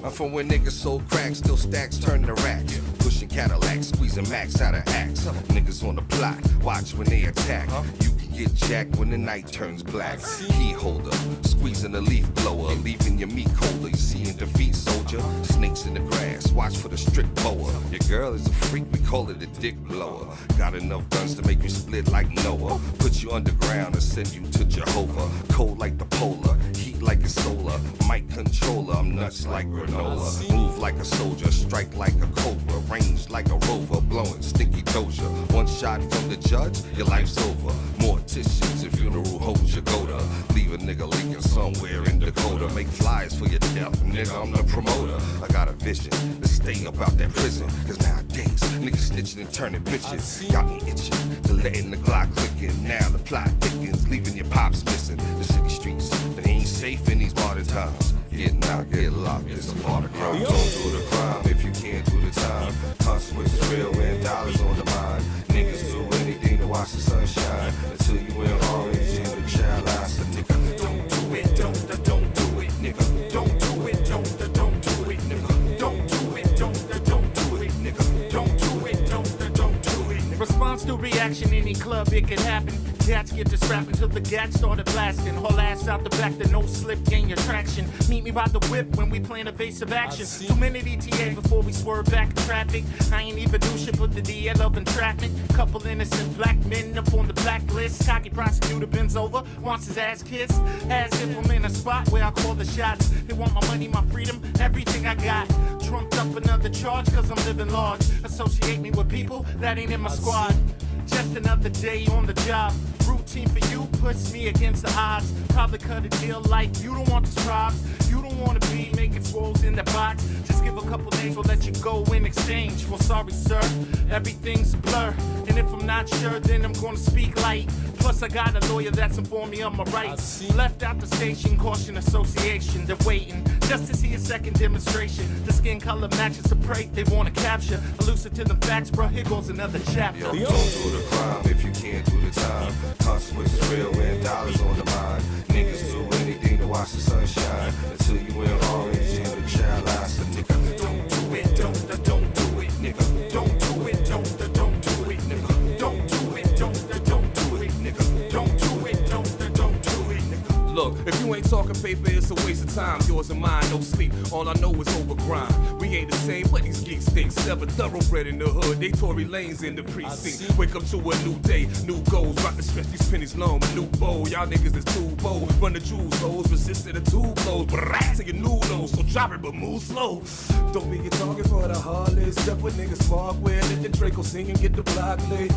I'm from where niggas sold crack, still stacks turn to racks. Pushing Cadillacs, squeezing max out of axe. Niggas on the block, watch when they attack. You can get jacked when the night turns black. Key holder, squeezing a leaf blower, leaving your meat colder. You see in defeat, soldier. Snakes in the grass, watch for the strict boa. Your girl is a freak, we call it a dick blower. Got enough guns to make you split like Noah. Put you underground and send you to Jehovah. Cold like the polar, heat like it's solar. Mic controller, I'm nuts like granola. Move like a soldier, strike like a cobra. Range like a rover, blowing stinky doja. One shot from the judge, your life's over. Morticians and funeral homes you go to. Leave a nigga leaking somewhere in Dakota. Make flyers for your death, nigga, I'm the promoter. I got a vision to stay up out that prison. Cause nowadays, niggas snitching and turning bitches. Got me itching to letting the Glock clicking. Now the plot thickens, leaving your pops missing. The city streets, they ain't safe in these modern times. Get knocked, get locked, it's a part of crime. Don't do the crime if you can't do the time. Consequences real when dollars on the mind. Niggas do anything to watch the sun shine. Until you wear orange in the child eyes. So nigga, don't do it, don't do it, nigga. Don't do it, don't do it, nigga. Don't do it, don't do it, nigga. Don't do it, don't do it, nigga. Response to reaction, any club, it can happen. Cats get to scrapping till the gat started blasting. Haul ass out the back, the no slip, gain your traction. Meet me by the whip when we plan evasive action. 2 minute ETA before we swerve back in traffic. I ain't even do shit but the DL of entrapment. Couple innocent black men up on the blacklist. Cocky prosecutor bends over, wants his ass kissed. As if I'm in a spot where I call the shots. They want my money, my freedom, everything I got. Trumped up another charge cause I'm living large. Associate me with people that ain't in my squad. Just another day on the job. Routine for you puts me against the odds. Probably cut a deal like you don't want the props. You don't want to be making swolls in the box. Just give a couple days, we'll let you go in exchange. Well, sorry, sir, everything's blur. And if I'm not sure, then I'm gonna speak light. Plus, I got a lawyer that's informed me of my rights. Left out the station, caution association. They're waiting just to see a second demonstration. The skin color matches the prey they wanna capture. Elusive to the facts, bro. Here goes another chapter. Yo, don't do the crime if you can't do the time. Consequences real when dollars on the mind. Niggas do anything to watch the sun shine. Until you wear orange in the child eyes. So nigga, don't do it, don't do it, nigga. Don't do it, don't do it, nigga. Don't do it, don't do it, nigga. Don't do it, don't do it, nigga. Look, if you ain't talking paper, it's a waste of time. Yours and mine, no sleep. All I know is overgrind. We ain't the same, but these geeks think. Seven thoroughbred in the hood, they Tory Lanes in the precinct. Wake up to a new day, new goals. Rock to stretch these pennies long, a new bowl. Y'all niggas is too bold. Run the jewels, hoes, resisted the two blows. Brrrr, to your noodles, so drop it, but move slow. Don't be a target for the heartless. Step with niggas spark with, let the Draco sing and get the block lit.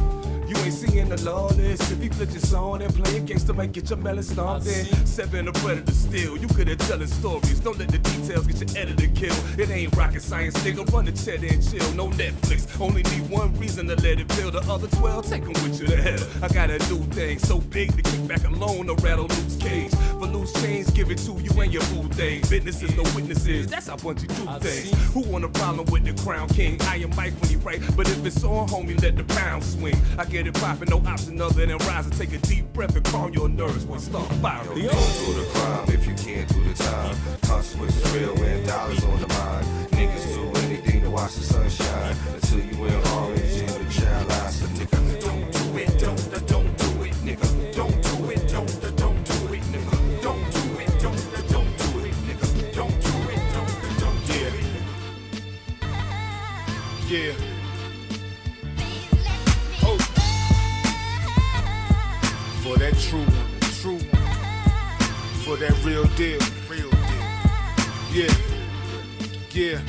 You ain't seeing the lawless. If he flip your song and play a gangster, might get your melon stomped in. 7 a predator still. You good at telling stories. Don't let the details get your editor killed. It ain't rocket science, nigga. Run the cheddar and chill. No Netflix. Only need one reason to let it build. The other 12, take them with you to hell. I got a new thing so big to kick back alone to rattle loose cage. For loose change, give it to you and your boo thing. Witnesses, no witnesses. That's how Bungie do things. Who want a problem with the crown king? I am Mike when he right, but if it's on, homie, let the pound swing. I get it poppin', no option other than rise and take a deep breath and calm your nerves when start firing. Yo, don't do the crime if you can't do the time. Consequences real when dollars on the mind. Niggas do anything to watch the sun shine. Until you wear orange in the child eyes. So nigga, don't do it, don't do it, nigga. Don't do it, don't do it, nigga. Don't do it, don't do it, nigga. Don't do it, don't do it. Yeah. For that true one, for that real deal. Yeah,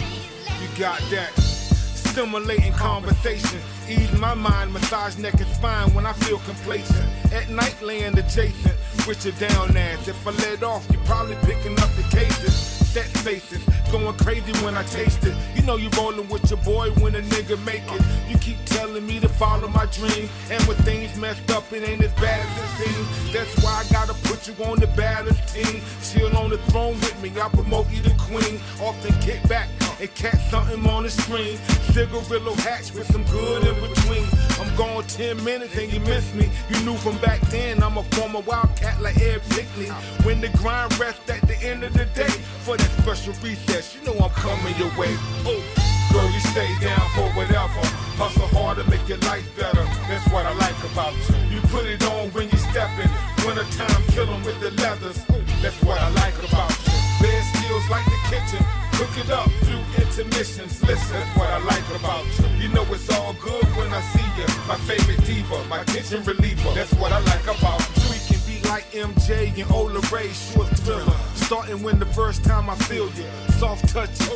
you got that. Stimulating conversation, ease my mind, massage neck and spine when I feel complacent. At night laying adjacent with your down ass. If I let off, you're probably picking up the cases. Set faces, going crazy when I taste it. You know you rolling with your boy when a nigga make it. You keep telling me to follow my dream, and when things messed up, it ain't as bad as it seems. That's why I gotta put you on the baddest team. Chill on the throne with me, I promote you to queen. Often kick back, and catch something on the screen. Cigarillo hatch with some good in between. I'm gone 10 minutes and you miss me. You knew from back then I'm a former wildcat like Ed Pickney. When the grind rests at the end of the day, for that special recess, you know I'm coming your way. Oh, girl, you stay down for whatever. Hustle hard to make your life better. That's what I like about you. You put it on when you steppin'. Wintertime, kill 'em with the leathers. That's what I like about you. Bed skills like the kitchen. Cook it up through intermissions. Listen, that's what I like about you. You know it's all good when I see you. My favorite diva, my kitchen reliever. That's what I like about you. We can be like MJ and Ola Ray, short thriller. Starting when the first time I feel you. Soft touches.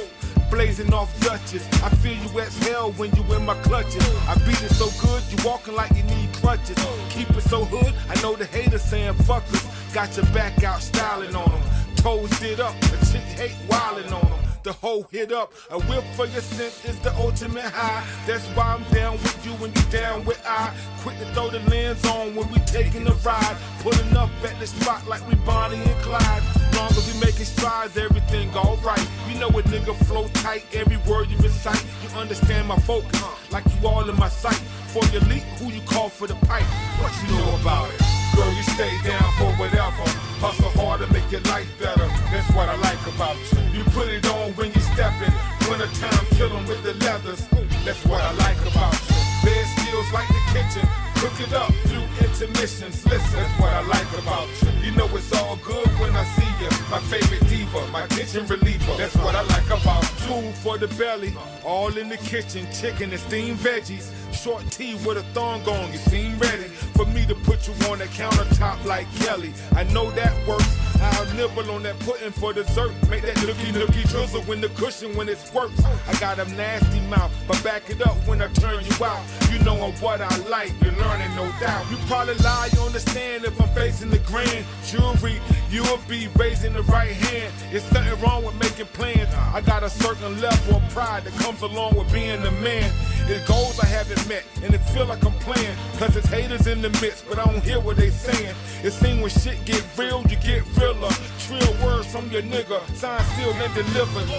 Blazing off Dutchess. I feel you as hell when you in my clutches. I beat it so good, you walking like you need crutches. Keep it so hood, I know the haters saying fuck us. Got your back out styling on them. Toes did up, a chick hate wildin' on them. The whole hit up, a whip for your scent is the ultimate high. That's why I'm down with you when you down with I. Quick to throw the lens on when we taking a ride. Pulling up at the spot like we Bonnie and Clyde. Long as we making strides, everything alright. You know a nigga flow tight, every word you recite. You understand my focus, like you all in my sight. For your leak, who you call for the pipe? What you know about it? Girl, you stay down for whatever. Hustle hard to make your life better. That's what I like about you. You put it on when you steppin'. Wintertime, kill 'em with the leathers. That's what I like about you. Bed skills like the kitchen. Cook it up through intermissions. Listen, that's what I like about you. You know it's all good when I see you. My favorite diva, my kitchen reliever. That's what I like about you. Food for the belly, all in the kitchen. Chicken and steamed veggies. Short tea with a thong on, you seem ready for me to put you on the countertop like Kelly. I know that works. I'll nibble on that pudding for dessert. Make that nookie drizzle when the cushion when it squirts. I got a nasty mouth, but back it up when I turn you out. You know I'm what I like, you're learning no doubt. You probably lie, you understand if I'm facing the grand jury. You'll be raising the right hand. It's nothing wrong with making plans. I got a certain level of pride that comes along with being a man. It's goals I haven't met, and it feel like I'm playing. Cause it's haters in the midst, but I don't hear what they saying. It seems when shit get real, you get realer. Trill words from your nigga, signed, sealed, and delivered.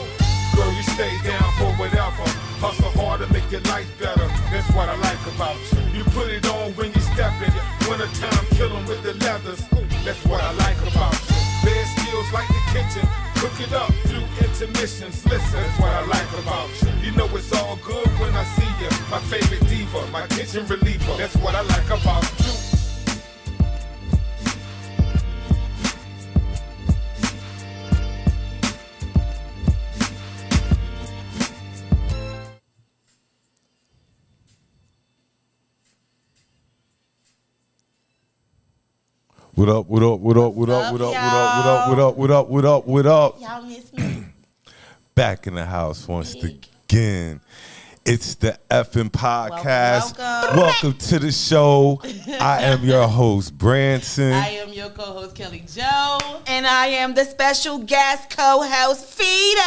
Girl, you stay down for whatever. Hustle hard to make your life better. That's what I like about you. You put it on when you steppin'. Wintertime, kill 'em with the leathers. That's what I like about you. Bed skills like the kitchen. Cook it up through intermissions. Listen, that's what I like about you. You know it's all good when I see you. My favorite diva, my kitchen reliever. That's what I like about you. What up, what up, what up, what up, what up, what up, what up, what up, what up, what up? Y'all miss me. Back in the house once again. It's the effing podcast. Welcome to the show. I am your host, Branson. I am your co-host, Kelli Jo. And I am the special guest co-host, Feeder.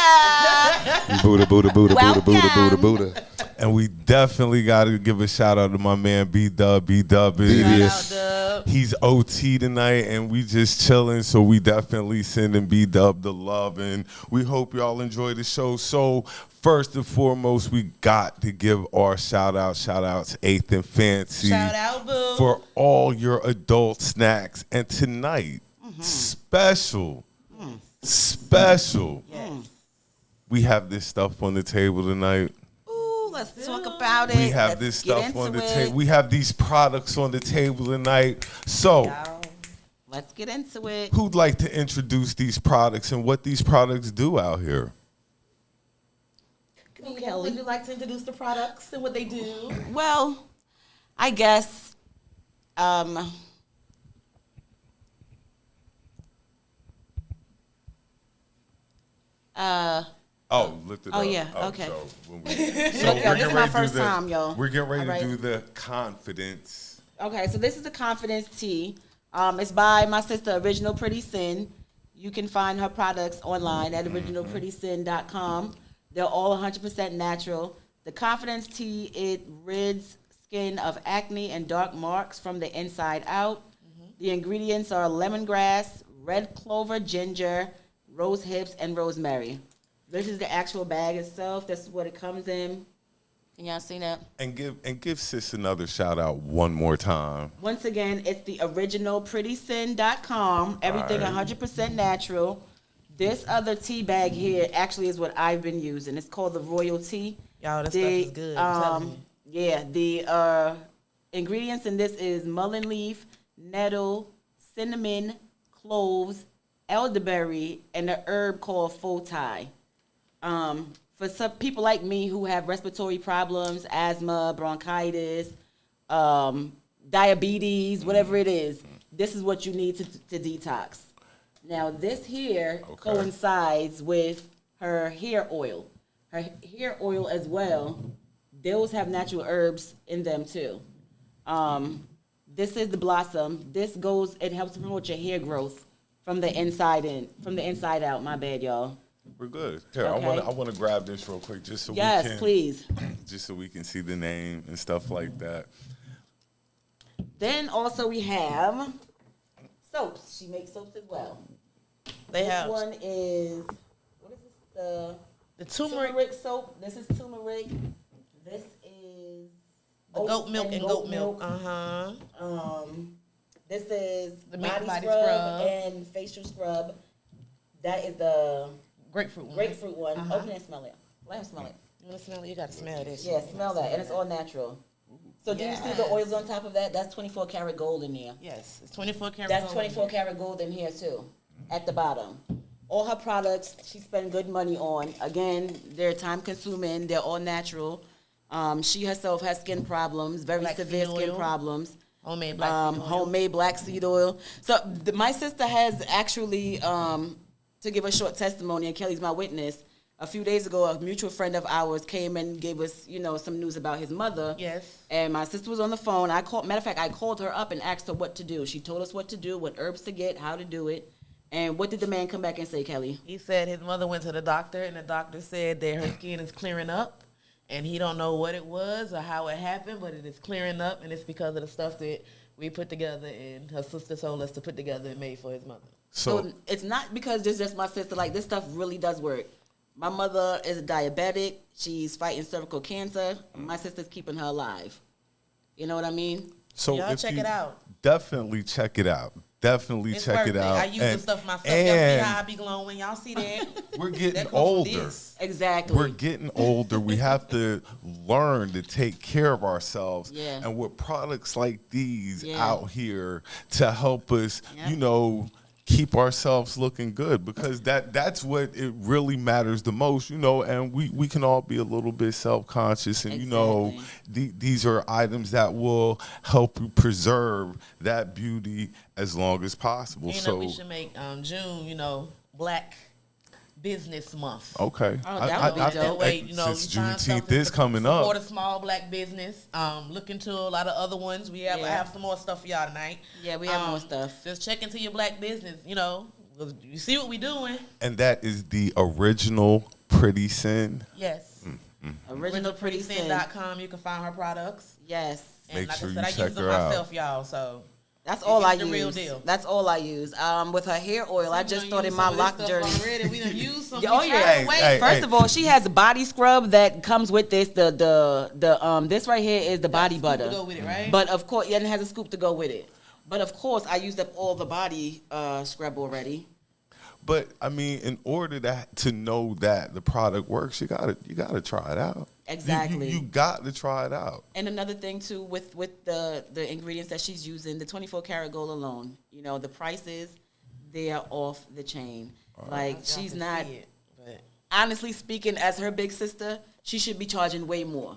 Budha, Budha, Budha, Budha, Budha, Budha, Welcome. Budha. And we definitely got to give a shout out to my man B.D.U.B. He's OT tonight, and we just chilling, so we definitely sending B.D.U.B the love, and we hope y'all enjoy the show. So first and foremost, we got to give our shout-outs, 8th and Fancy. Shout out, boo. For all your adult snacks. And tonight, special, Yes. we have this stuff on the table tonight. Ooh, let's talk about it. We have Let's this get stuff on into the it. table. We have these products on the table tonight. So, Let's get into it. who'd like to introduce these products and what these products do out here? Kelli. Would you like to introduce the products and what they do? Well, I guess Lift it Oh, up. yeah, okay. So, when we, Yo, this is my first time, y'all. We're getting ready All to right. do the confidence. Okay, so this is the Confidence Tea. It's by my sister, Original Pretty Sin. You can find her products online at originalprettysin.com. They're all 100% natural. The Confidence Tea, it rids skin of acne and dark marks from the inside out. The ingredients are lemongrass, red clover, ginger, rose hips, and rosemary. This is the actual bag itself. That's what it comes in. Can y'all see that? And give sis another shout out one more time. Once again, it's the originalprettysin.com. Everything 100% natural. This other tea bag here actually is what I've been using. It's called the Royal Tea. Y'all, this stuff is good. I'm telling you. Yeah, the ingredients in this is mullein leaf, nettle, cinnamon, cloves, elderberry, and a herb called fotai. For some people like me who have respiratory problems, asthma, bronchitis, diabetes, whatever it is, this is what you need to detox. Now, this here coincides with her hair oil. Her hair oil as well, those have natural herbs in them too. This is the blossom. It helps promote your hair growth from the inside out. My bad, y'all. We're good. Here, Okay. I want to grab this real quick just so Yes, we can, please. just so we can see the name and stuff like that. Then also we have soaps. She makes soaps as well. This one is, what is this? The turmeric. Turmeric soap. This is turmeric. This is The goat milk and goat milk. This is the body body scrub. and facial scrub. That is the Grapefruit one. grapefruit one. Open and smell it. Let him smell it. You want to smell it? You got to smell this. Yeah, smell that. And it's all natural. So do you see the oils on top of that? That's 24 karat gold in there. Yes, it's 24 karat That's gold. 24 karat gold in here too, at the bottom. All her products, she spent good money on. Again, they're time consuming. They're all natural. She herself has skin problems, very Black severe seed skin oil. problems. Homemade black seed oil. Homemade black seed oil. So my sister has actually, to give a short testimony, and Kelly's my witness. A few days ago, a mutual friend of ours came and gave us, some news about his mother. Yes. And my sister was on the phone. I called her up and asked her what to do. She told us what to do, what herbs to get, how to do it. And what did the man come back and say, Kelly? He said his mother went to the doctor, and the doctor said that her skin is clearing up, and he don't know what it was or how it happened, but it is clearing up, and it's because of the stuff that we put together and her sister told us to put together and made for his mother. So it's not because it's just my sister. Like, this stuff really does work. My mother is a diabetic. She's fighting cervical cancer. My sister's keeping her alive. You know what I mean? So Y'all if check you it out. Definitely check it out. Definitely It's check worth it out. I use the stuff myself. Y'all see and how I be glowing? Y'all see that? we're getting That comes from older. this. Exactly. We're getting older. We have to learn to take care of ourselves. Yeah. And with products like these Yeah. out here to help us, Yep. keep ourselves looking good, because that's what it really matters the most, and we can all be a little bit self-conscious, and these are items that will help you preserve that beauty as long as possible. We should make June, Black Business Month. Okay. Oh, that would be dope. Since you find Juneteenth something is to coming support up. a small black business. Look into a lot of other ones. I have some more stuff for y'all tonight. Yeah, we have more stuff. Just check into your black business. You see what we doing. And that is the original Pretty Sin. Yes. OriginalPrettySin.com. You can find her products. Yes. And Make like sure I you said, I check use them her out. myself, y'all. So That's all I the use. real deal. That's all I use. With her hair oil, I just started my lock journey. We done used some. Oh yeah. First of all, she has a body scrub that comes with this. This right here is the body butter. To go with it, right? But of course, and it has a scoop to go with it. But of course, I used up all the body scrub already. But I mean, in order to know that the product works, you gotta try it out. Exactly. You got to try it out. And another thing too, with the ingredients that she's using, the 24 karat gold alone, the prices, they are off the chain. Like, she's not. Honestly speaking, as her big sister, she should be charging way more.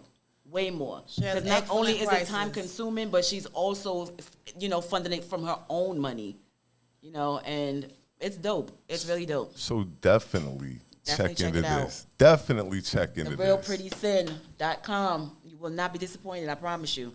Because not only is it time consuming, but she's also, funding it from her own money. And it's dope. It's really dope. So definitely check into it out. this. Definitely check into this. TheRealPrettySin.com. You will not be disappointed, I promise you.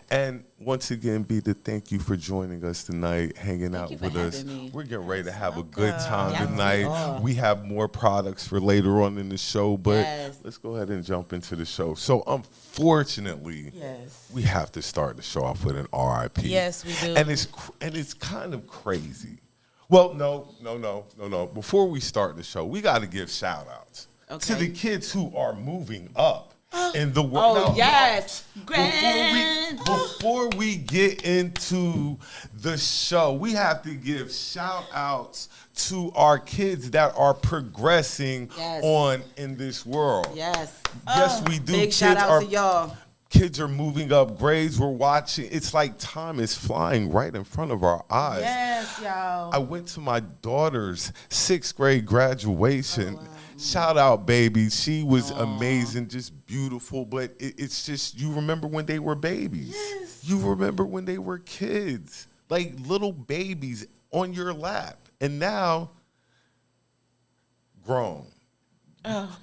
And once again, B.D.U.B, thank you for joining us tonight, hanging out you for with us. having me. We're getting ready to have a good time Yes, we tonight. are. We have more products for later on in the show, but Yes. let's go ahead and jump into the show. So unfortunately, we have to start the show off with an RIP. Yes, we do. And it's kind of crazy. Well, no. Before we start the show, we got to give shout outs. to the kids who are moving up in the world. Oh, yes. Before we get into the show, we have to give shout outs to our kids that are progressing on in this world. Yes. Yes, we do. Big shout out to y'all. Kids are moving up grades. We're watching. It's like time is flying right in front of our eyes. Yes, y'all. I went to my daughter's 6th grade graduation. Shout out, baby. She was amazing, just beautiful. But it's just, you remember when they were babies. Yes. You remember when they were kids, like little babies on your lap. And now, grown.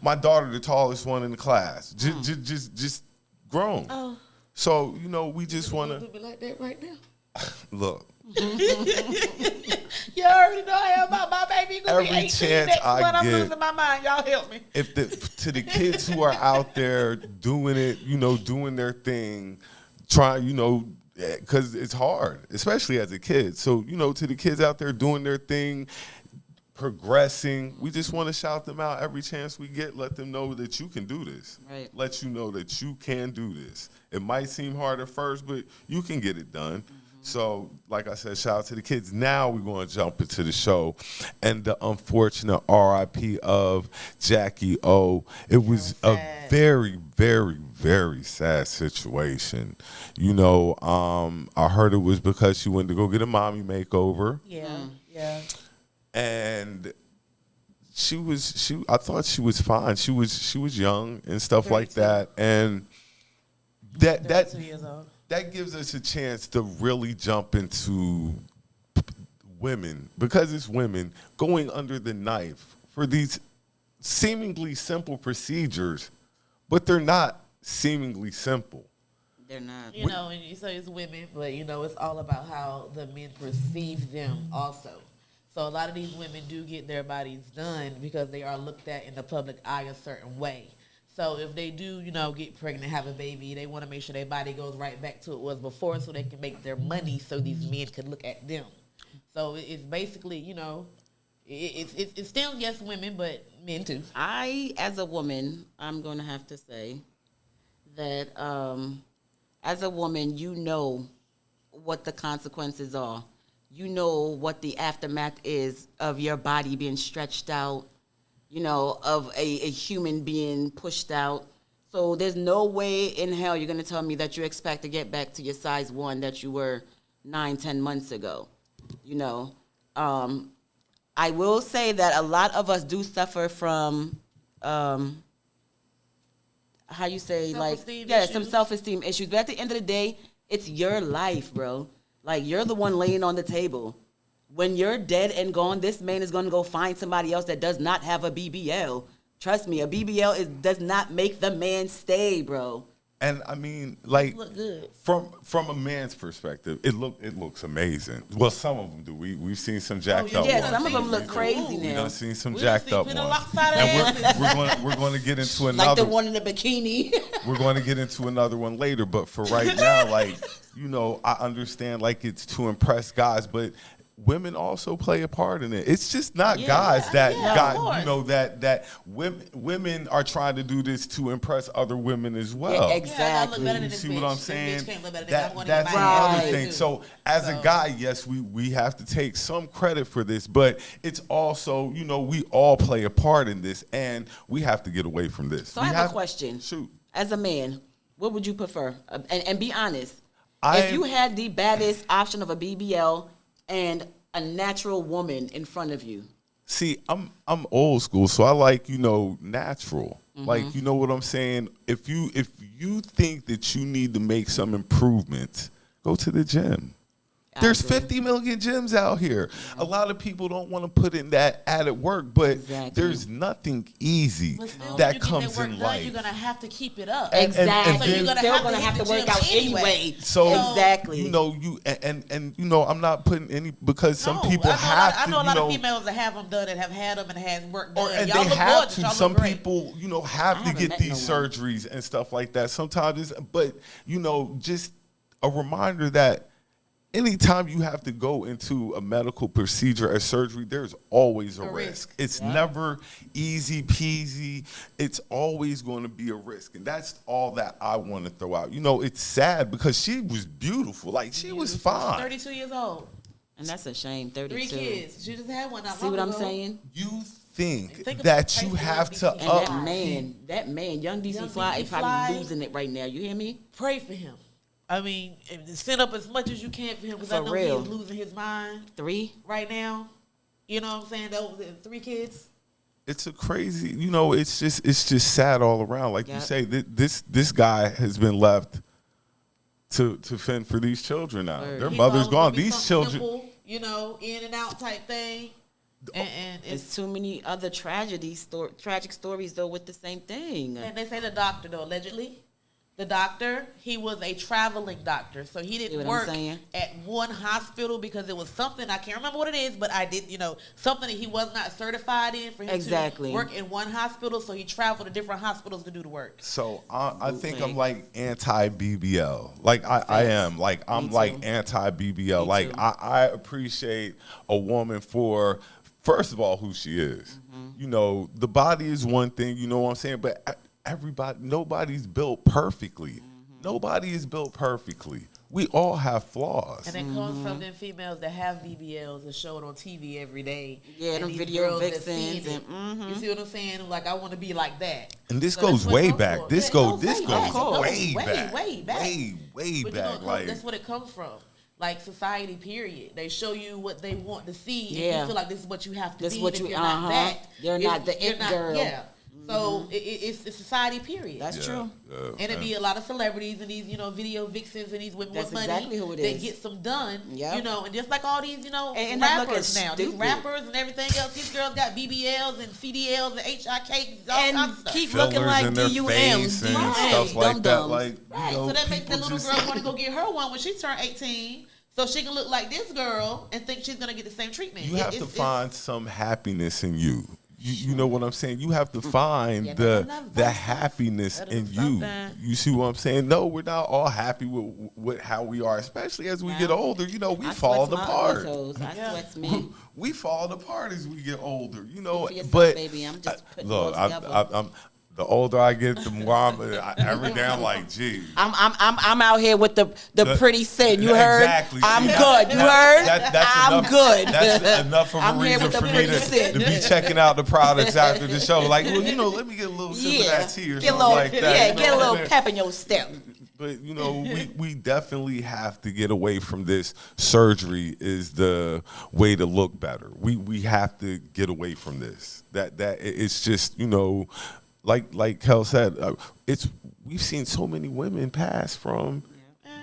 My daughter, the tallest one in the class, just grown. So, we just want to. Do me like that right now. Look. You already know how about my baby. Gonna Every be 18 chance next I month. I'm get. losing my mind. Y'all help me. To the kids who are out there doing it, doing their thing, trying, because it's hard, especially as a kid. So, to the kids out there doing their thing, progressing, we just want to shout them out every chance we get. Let them know that you can do this. Right. Let you know that you can do this. It might seem hard at first, but you can get it done. So, like I said, shout out to the kids. Now we're going to jump into the show. And the unfortunate RIP of Jackie O. It was a very, very, very sad situation. I heard it was because she went to go get a mommy makeover. Yeah. And I thought she was fine. She was young and stuff like that. And that 2 years old. That gives us a chance to really jump into women, because it's women going under the knife for these seemingly simple procedures, but they're not seemingly simple. They're not. And you say it's women, but it's all about how the men perceive them also. So a lot of these women do get their bodies done because they are looked at in the public eye a certain way. So if they do, get pregnant, have a baby, they want to make sure their body goes right back to what it was before so they can make their money so these men can look at them. So it's basically, it's still, yes, women, but men too. I, as a woman, I'm going to have to say that as a woman, what the consequences are. You know what the aftermath is of your body being stretched out, of a human being pushed out. So there's no way in hell you're going to tell me that you expect to get back to your size 1 that you were 9-10 months ago. I will say that a lot of us do suffer from, how you say, some self-esteem issues. But at the end of the day, it's your life, bro. Like, you're the one laying on the table. When you're dead and gone, this man is going to go find somebody else that does not have a BBL. Trust me, a BBL does not make the man stay, bro. And I mean, like, Look good. from a man's perspective, it looks amazing. Well, some of them do. We've seen some jacked up Yeah, ones. some of them look crazy We've now. seen some jacked up ones. And We're going to get into Like another. the one in the bikini. We're going to get into another one later, but for right now, like, I understand, like, it's to impress guys, but women also play a part in it. It's just not guys that that women are trying to do this to impress other women as well. Yeah, exactly. You see what I'm saying? That's the the other thing. So as a guy, yes, we have to take some credit for this, but it's also, we all play a part in this, and we have to get away from this. So I have a question. Shoot. As a man, what would you prefer? And be honest. If you had the baddest option of a BBL and a natural woman in front of you. See, I'm old school, so I like, natural. Like, you know what I'm saying? If you think that you need to make some improvements, go to the gym. There's 50 million gyms out here. A lot of people don't want to put in that added work, but there's nothing easy that comes in life. You're going to have to keep it up. Exactly. So you're still going to have to work out anyway. So exactly. I'm not putting any, because some people have to. I know a lot of females that have them done and have had them and has work done. And y'all they look have gorgeous. to. Y'all Some look great. people, have to get these surgeries and stuff like that. Sometimes but just a reminder that anytime you have to go into a medical procedure or surgery, there's always a risk. It's never easy peasy. It's always going to be a risk. And that's all that I want to throw out. You know, it's sad because she was beautiful. Like, she was fine. 32 years old. And that's a shame, 32. 3 kids. She just had one. See what I'm saying? You think that you have to and that man, young DC Fly is probably losing it right now. You hear me? Pray for him. I mean, send up as much as you can for him because I know he's losing his mind. 3 right now. You know what I'm saying? Those 3 kids. It's a crazy, you know, it's just sad all around. Like you say, this guy has been left to fend for these children now. Their mother's gone. These children, simple, you know, in and out type thing. And it's too many other tragic stories though with the same thing. And they say the doctor though, allegedly, the doctor, he was a traveling doctor, so he didn't work at one hospital because it was something I can't remember what it is, but I did, you know, something that he was not certified in for him to work in one hospital, so he traveled to different hospitals to do the work. So I think I'm like anti-BBL. Like I am. Like I'm like anti-BBL. Like I appreciate a woman for, first of all, who she is. You know, the body is one thing, you know what I'm saying? But nobody's built perfectly. Nobody is built perfectly. We all have flaws. And it comes from them females that have BBLs and show it on TV every day. Yeah, and them video vixens. And, You see what I'm saying? Like, I want to be like that. And this goes way back. This goes way back. Way back. Way back. Like, that's what it comes from. Like society, period. They show you what they want to see. And you feel like this is what you have to be. What you, not that. You're not the it girl. Yeah. So it's society, period. That's true. And it'd be a lot of celebrities and these, you know, video vixens and these women with money that get some done. You know, and just like all these, you know, and rappers now. These rappers and everything else, these girls got BBLs and CDLs and HIK, all kinds of stuff. Keep looking like DUM and stuff like that. Like, right. So that makes that little girl want to go get her one when she turned 18. So she can look like this girl and think she's going to get the same treatment. You have to find some happiness in you. You know what I'm saying? You have to find the happiness in you. You see what I'm saying? No, we're not all happy with how we are, especially as we get older. You know, we fall apart. We fall apart as we get older. You know, but baby, I'm just look, I'm the older I get, the more every day I'm like, gee. I'm out here with the pretty sin. You heard? Exactly. I'm good. You heard? I'm good. That's enough of a reason for me to be checking out the products after the show. Like, well, you know, let me get a little sip of that tea or something like that. Yeah, get a little pep in your step. But, you know, we definitely have to get away from this. Surgery is the way to look better. We have to get away from this. That it's just, you know, like Kel said, we've seen so many women pass from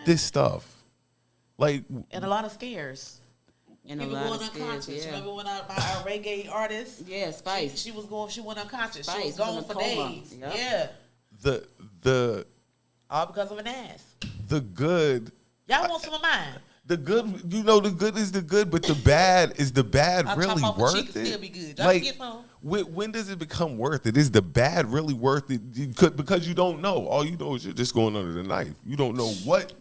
this stuff, like, and a lot of scares. And people going unconscious. Remember when our reggae artist? Yeah, Spice. She went unconscious. Spice she was gone for days. Yep. Yeah. The all because of an ass. The good. Y'all want some of mine? The good, you know, the good is the good, but the bad is the bad really worth it? Still be good. Like, when does it become worth it? Is the bad really worth it? Because you don't know. All you know is you're just going under the knife. You don't know what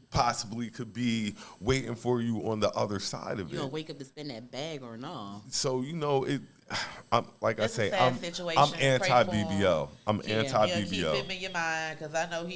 possibly could be waiting for you on the other side of it. You gonna wake up to spend that bag or no? So, you know, I'm anti-BBL. I'm anti-BBL. Keep him in your mind because I know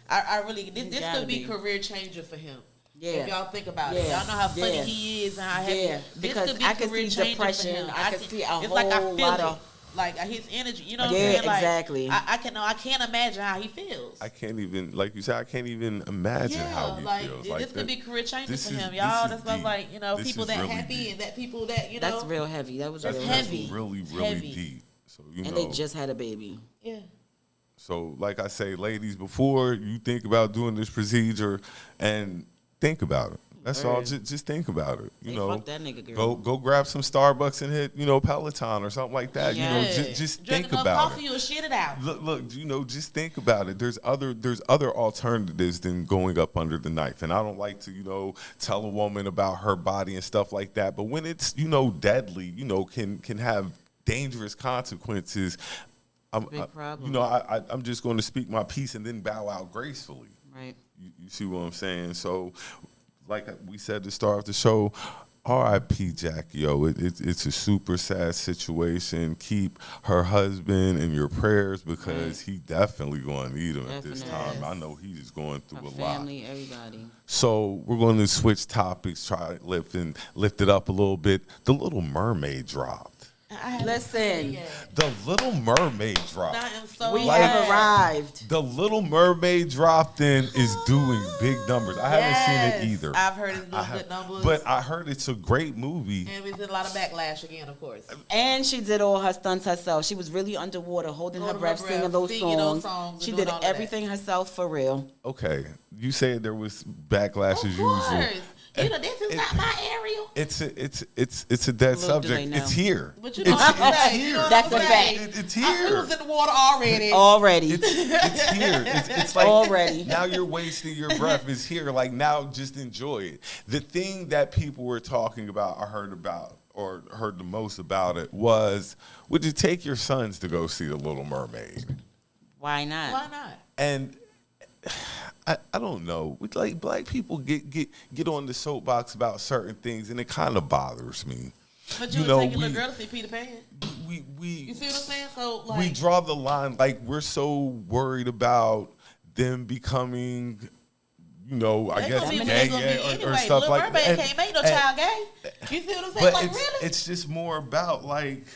I really, this could be career changer for him. Yeah. If y'all think about it. Y'all know how funny he is and how happy. Because this could be I can see depression. I can see a whole lot of. Like his energy, you know what I'm saying? Like, exactly. I can't imagine how he feels. I can't even, like you said, I can't even imagine how he feels. This could be career changer for him, y'all. That's why, like, you know, people that happy and that people that, you know. That's real heavy. That's heavy. Really deep. So, you know. And they just had a baby. Yeah. So, like I say, ladies, before you think about doing this procedure, and think about it. That's all. Just think about it. You know, fuck that nigga, girl. Go grab some Starbucks and hit, you know, Peloton or something like that. Yeah. You know, just think about coffee, you'll shit it out. Look, you know, just think about it. There's other alternatives than going up under the knife. And I don't like to, you know, tell a woman about her body and stuff like that. But when it's, you know, deadly, you know, can have dangerous consequences. Big problem. You know, I'm just going to speak my piece and then bow out gracefully. Right. You see what I'm saying? So like we said to start off the show, R.I.P. Jackie, yo. It's a super sad situation. Keep her husband in your prayers because he definitely going to need him at this time. I know he's going through a lot. Family, everybody. So we're going to switch topics, try to lift it up a little bit. The Little Mermaid dropped. Listen, The Little Mermaid dropped. we have arrived. The Little Mermaid dropped in is doing big numbers. I haven't seen it either. I've heard it's doing good numbers. But I heard it's a great movie. And we did a lot of backlash again, of course. And she did all her stunts herself. She was really underwater, holding her breath, singing those songs. She did everything herself for real. Okay, you said there was backlash as usual. You know, this is not my Ariel. It's a dead subject. It's here. But you know what I'm saying? That's a fact. It's We here. was in the water already. It's here. It's like Already. now you're wasting your breath. It's here. Like now, just enjoy it. The thing that people were talking about, I heard about or heard the most about it was, would you take your sons to go see The Little Mermaid? Why not? Why not? And I don't know. Like black people get on the soapbox about certain things, and it kind of bothers me. But you would take your little girl to see Peter Pan. We You see what I'm saying? So like we draw the line. Like we're so worried about them becoming, you know, I guess gay or stuff like that. Mermaid can't make no child gay. You see what I'm saying? But Like really? it's just more about like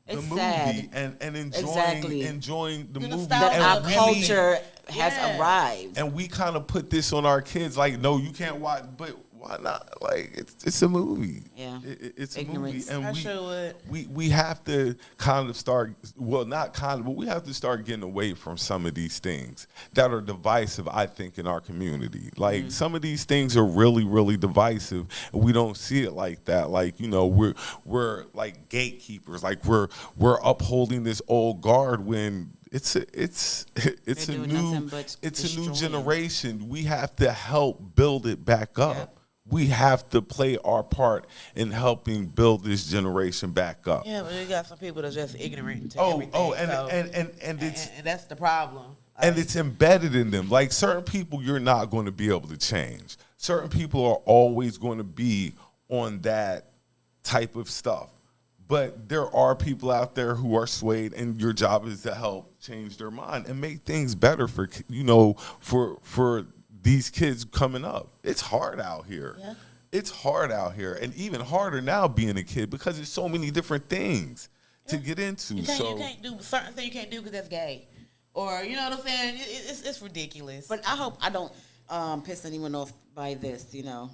the It's movie sad. and Exactly. enjoying the The movie. nostalgia That And our of really- culture has arrived. And we kind of put this on our kids, like, no, you can't watch, but why not? Like, it's a movie. Yeah. It's a Ignorance. movie. And I sure would. we have to kind of start, well, not kind of, but we have to start getting away from some of these things that are divisive, I think, in our community. Like, some of these things are really, really divisive, and we don't see it like that. Like, you know, we're like gatekeepers. Like, we're upholding this old guard when it's a doing nothing but new destroying. generation. We have to help build it back up. Yep. We have to play our part in helping build this generation back up. Yeah, but you got some people that's just ignorant to Oh, everything. and it's and that's the problem. and it's embedded in them. Like certain people you're not going to be able to change. Certain people are always going to be on that type of stuff. But there are people out there who are swayed, and your job is to help change their mind and make things better for, you know, for these kids coming up. It's hard out here. Yeah. It's hard out here, and even harder now being a kid because there's so many different things to get into. You can't do certain things you can't do because that's gay, or you know what I'm saying? It's ridiculous. But I hope I don't piss anyone off by this, you know.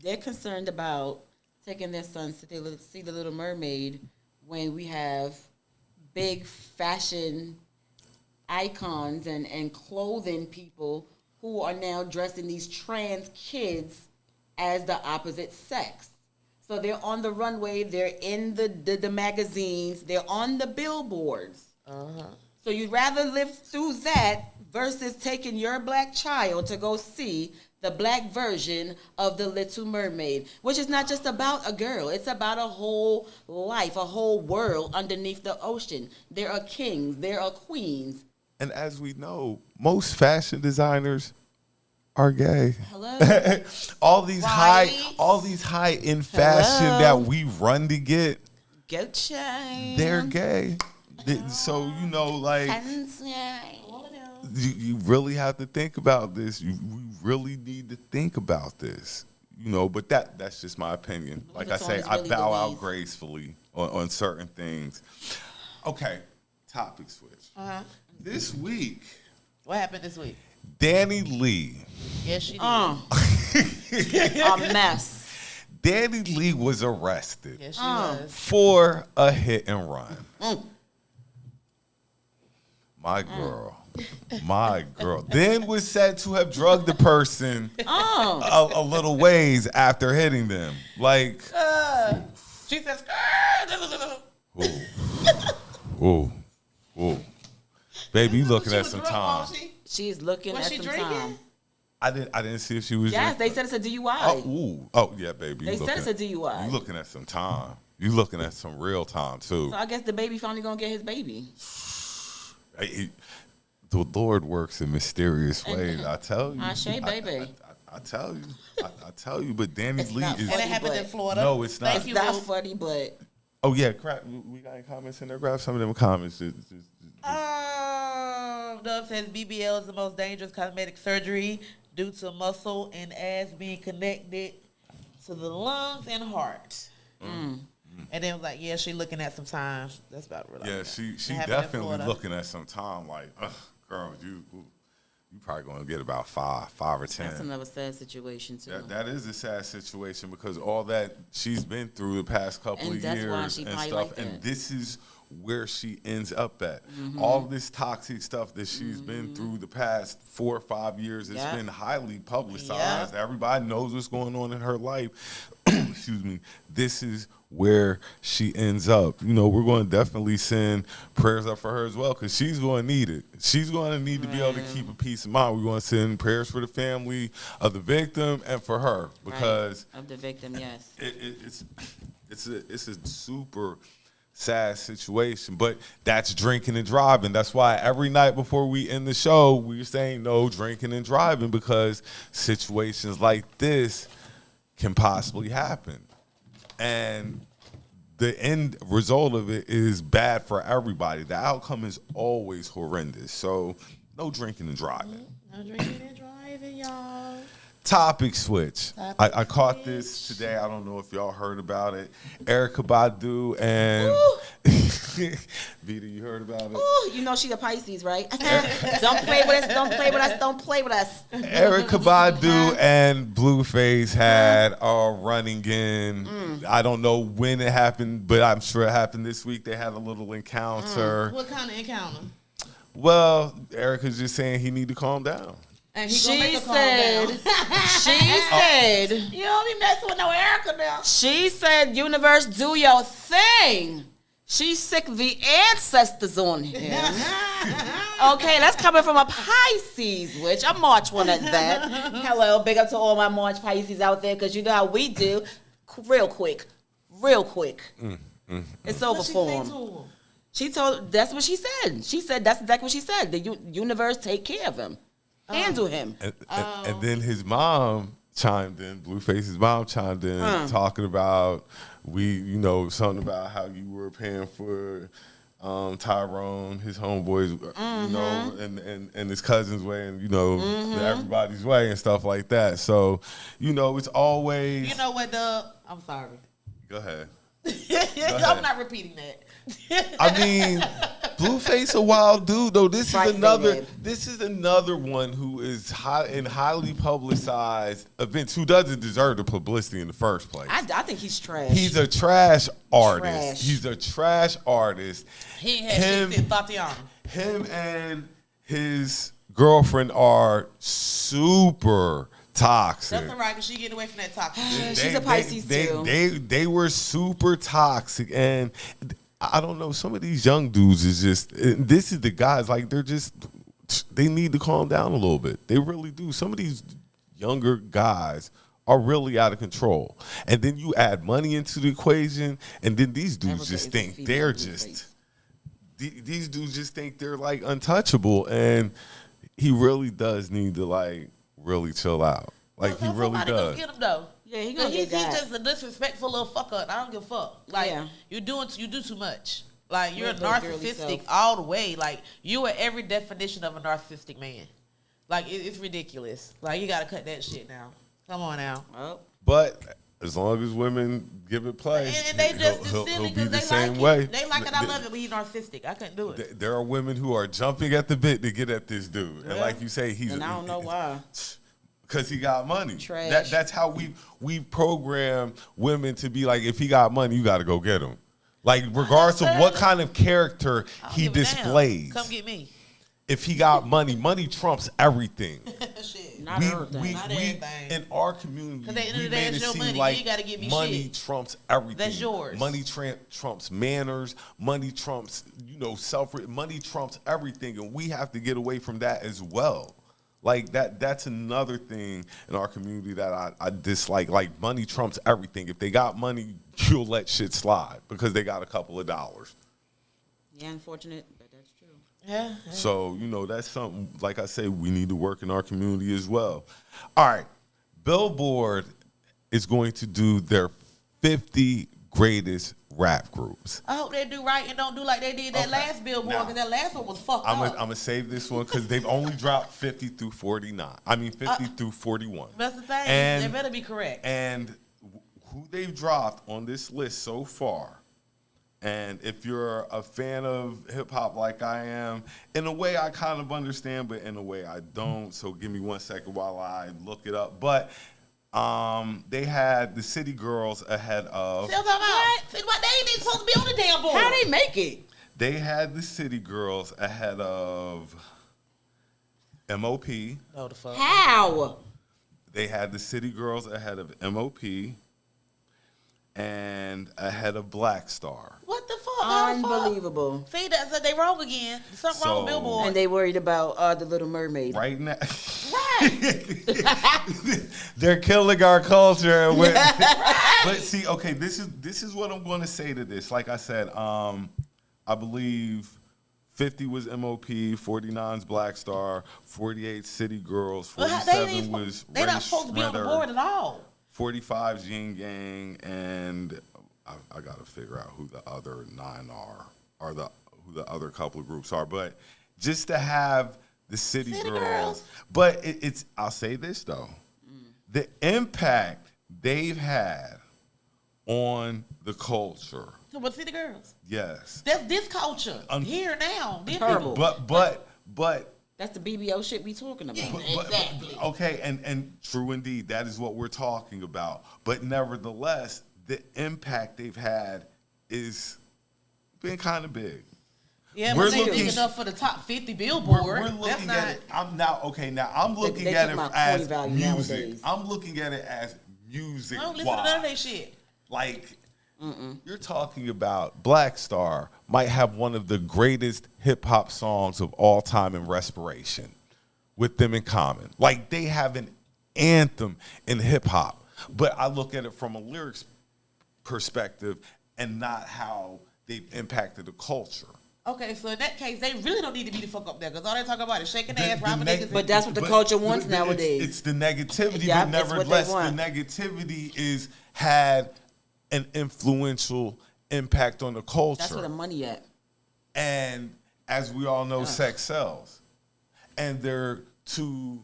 They're concerned about taking their sons to see The Little Mermaid when we have big fashion icons and clothing people who are now dressing these trans kids as the opposite sex. So they're on the runway, they're in the magazines, they're on the billboards. So you'd rather live through that versus taking your black child to go see the black version of The Little Mermaid, which is not just about a girl. It's about a whole life, a whole world underneath the ocean. There are kings, there are queens. And as we know, most fashion designers are gay. Hello? all these Right. high end fashion that we run to get, Go chain. they're gay. So, you know, like you really have to think about this. We really need to think about this. You know, but that's just my opinion. Like I say, I bow out gracefully on certain things. Okay, topic switch. This week, What happened this week? Danileigh. Yes, she did. A mess. Danileigh was arrested Yes, she was. for a hit and run. My girl. Then was said to have drugged the person a little ways after hitting them. Like, She says, ooh. Baby, you looking at some time. She's looking Was at she some drinking? time. I didn't see if she was. Yes, they said it's a DUI. Oh, yeah, baby. They said it's a DUI. You looking at some time. You looking at some real time too. So I guess the baby finally gonna get his baby. The Lord works in mysterious ways. I tell you. Ashe, baby. I tell you. I tell you, but Danileigh is... And it happened in Florida. No, it's not. It's not funny, but... Oh, yeah, crap. We got any comments in there? Grab some of them comments. Dub says BBL is the most dangerous cosmetic surgery due to muscle and ass being connected to the lungs and heart. And then it was like, yeah, she looking at some time. That's about real. Yeah, she definitely looking at some time like, girl, you probably going to get about five or 10. That's another sad situation, too. That is a sad situation because all that she's been through the past couple of years why she and probably stuff, like that. and this is where she ends up at. All this toxic stuff that she's been through the past 4 or 5 years, it's been highly publicized. Everybody knows what's going on in her life. Excuse me. This is where she ends up. You know, we're going to definitely send prayers up for her as well because she's going to need it. She's going to need to be able to keep a peace of mind. We're going to send prayers for the family of the victim and for her because of the victim, yes. It's a super sad situation, but that's drinking and driving. That's why every night before we end the show, we're saying no drinking and driving because situations like this can possibly happen. And the end result of it is bad for everybody. The outcome is always horrendous. So no drinking and driving. No drinking and driving, y'all. Topic switch. I caught this today. I don't know if y'all heard about it. Erykah Badu and B.D., you heard about it? Ooh, you know she a Pisces, right? Don't play with us. Don't play with us. Don't play with us. Erykah Badu and Blueface had a running in. I don't know when it happened, but I'm sure it happened this week. They had a little encounter. What kind of encounter? Well, Erica's just saying he need to calm down. And She said, you don't be messing with no Erykah now. She said, universe, do your thing. She sick the ancestors on him. Okay, that's coming from a Pisces, which I'm March 1 at that. Hello, big up to all my March Pisces out there, because you know how we do. Real quick. It's over for him. She told, that's what she said. She said, that's exactly what she said. The universe take care of him. Handle him. And then his mom chimed in, Blueface's mom chimed in, talking about something about how you were paying for Tyrone, his homeboys, you know, and his cousin's way, and everybody's way and stuff like that. So, it's always. You know what, Dub? I'm sorry. Go ahead. I'm not repeating that. I mean, Blueface a wild dude though. This is another one who is highly publicized events who doesn't deserve the publicity in the first place. I think he's trash. He's a trash artist. He's a trash artist. He had shit Tatiana. Him and his girlfriend are super toxic. That's all right, because she getting away from that toxic. She's a Pisces too. They were super toxic, and I don't know. Some of these young dudes is just. This is the guys like they need to calm down a little bit. They really do. Some of these younger guys are really out of control, and then you add money into the equation, and then these dudes just think they're just. These dudes just think they're like untouchable, and he really does need to like really chill out. Like he really does. Get him though. Yeah, he gonna get that. He's just a disrespectful little fucker. I don't give a fuck. Like you do too much. Like you're narcissistic all the way. Like you are every definition of a narcissistic man. Like it's ridiculous. Like you gotta cut that shit now. Come on now. Oh. But as long as women give it play, and they just silly because they same like way. it. They like it. I love it, but he's narcissistic. I couldn't do it. There are women who are jumping at the bit to get at this dude, and like you say, and I don't know why. Because he got money. Trash. That's how we program women to be like, if he got money, you got to go get him. Like regardless of what kind of character he displays. Come get me. If he got money, money trumps everything. Shit. Not everything. Not everything. In our community, Because at the end of the we day, made it it's your seem money. like You got to give me money shit. trumps everything. That's yours. Money trumps manners. Money trumps, money trumps everything. And we have to get away from that as well. Like that's another thing in our community that I dislike. Like money trumps everything. If they got money, you'll let shit slide because they got a couple of dollars. Yeah, unfortunate, but that's true. Yeah. So, that's something, like I say, we need to work in our community as well. All right. Billboard is going to do their 50 greatest rap groups. I hope they do right and don't do like they did that last Billboard, because that last one was fucked I'm up. going to save this one because they've only dropped 50 through 49. I mean, 50 through 41. That's the thing. And, they better be correct. And who they've dropped on this list so far, and if you're a fan of hip-hop like I am, in a way I kind of understand, but in a way I don't. So give me 1 second while I look it up. But they had the City Girls ahead of... What? They ain't even supposed to be on the damn board. How they make it? They had the City Girls ahead of MOP. No, the fuck. How? They had the City Girls ahead of MOP and ahead of Black Star. What the fuck? How the fuck? Unbelievable. See, that's they wrong again. Something wrong with Billboard. And they worried about the Little Mermaid. Right now, Right. they're killing our culture. But see, okay, this is what I'm going to say to this. Like I said, I believe 50 was MOP, 49's Black Star, 48 City Girls, 47 was They not supposed to be on the board at all. 45's Yin Yang, and I got to figure out who the other 9 are, or who the other couple of groups are. But just to have the City Girls. But it's, I'll say this, though. The impact they've had on the culture. So, but City Girls. Yes. That's this culture. Here now. This Terrible. But that's the BBO shit we talking about. Exactly. Okay, and true indeed, that is what we're talking about. But nevertheless, the impact they've had is been kind of big. Yeah, but they big enough for the top 50 Billboard. We're looking at it. I'm looking at it as music. Nowadays. I'm looking at it as music. I don't listen to none of that shit. Like, you're talking about Black Star might have one of the greatest hip hop songs of all time in Respiration with them in common. Like, they have an anthem in hip hop, but I look at it from a lyrics perspective and not how they've impacted the culture. Okay, so in that case, they really don't need to be the fuck up there, because all they talk about is shaking ass, robbing niggas. But that's what the culture wants nowadays. It's the negativity, Yeah, but that's what they nevertheless, the want. negativity is had an influential impact on the culture. That's where the money at. And as we all know, sex sells. And they're two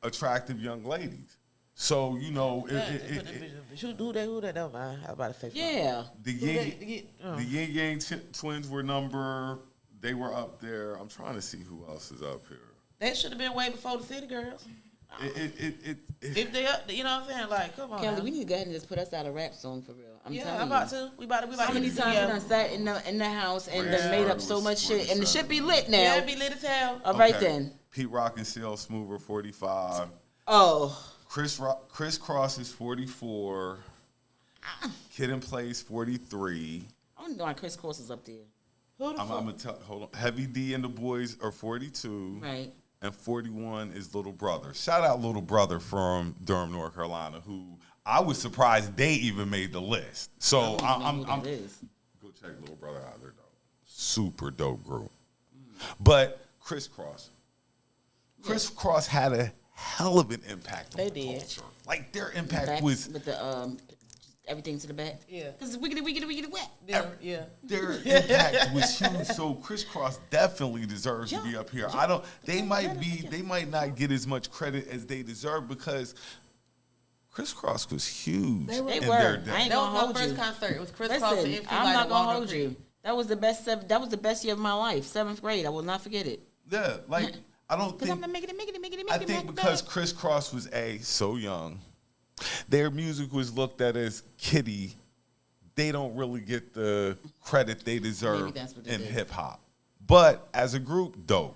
attractive young ladies. So, you know, Who that don't mind? I was about to say something. Yeah. the Yin Yang twins were they were up there. I'm trying to see who else is up here. That should have been way before the City Girls. If they up, you know what I'm saying? Like, come on. Kelly, now. we need to go ahead and just put us out a rap song for real. I'm telling you. I'm about to. We about How many to times we done sat in the house and done made up so much shit, and the shit be lit now. Yeah, it be lit as hell. All right then. Pete Rock and CL Smooth were 45. Oh. Chris Cross is 44. Kid and Play's 43. I don't know why Chris Cross is up there. Who the I'm fuck? gonna hold on. Heavy D and the Boys are 42. Right. And 41 is Little Brother. Shout out Little Brother from Durham, North Carolina, who I was surprised they even made the list. So I'm go check Little Brother out there though. Super dope group. But Chris Cross had a hell of an impact on the culture. Like their impact was with the everything to the back. Yeah. Cause wiggity wet. Yeah. Their impact was huge. So Chris Cross definitely deserves to be up here. They might not get as much credit as they deserve because Chris Cross was huge. They were. Their day. I ain't That gonna was hold my you. first concert. It was Chris Listen, Cross and I'm not gonna hold you. That was the best. That was the best year of my life. 7th grade. I will not forget it. Yeah, like I don't think. I think because Chris Cross was so young, their music was looked at as kiddie. They don't really get the credit they deserve in hip hop. But as a group, dope.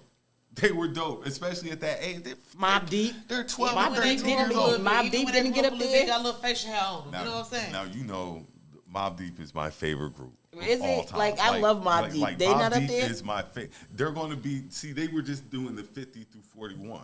They were dope, especially at that age. Mobb Deep. They're 12 Mobb or 13 years old. Mobb Deep didn't get up there. They got a little facial hair on them. Now, You know what I'm saying? Now, you know, Mobb Deep is my favorite group. Is of all it? time. Like, I love Mobb Deep. Like They Mobb not up Deep there? is my favorite. They're going to be, they were just doing the 50 through 41.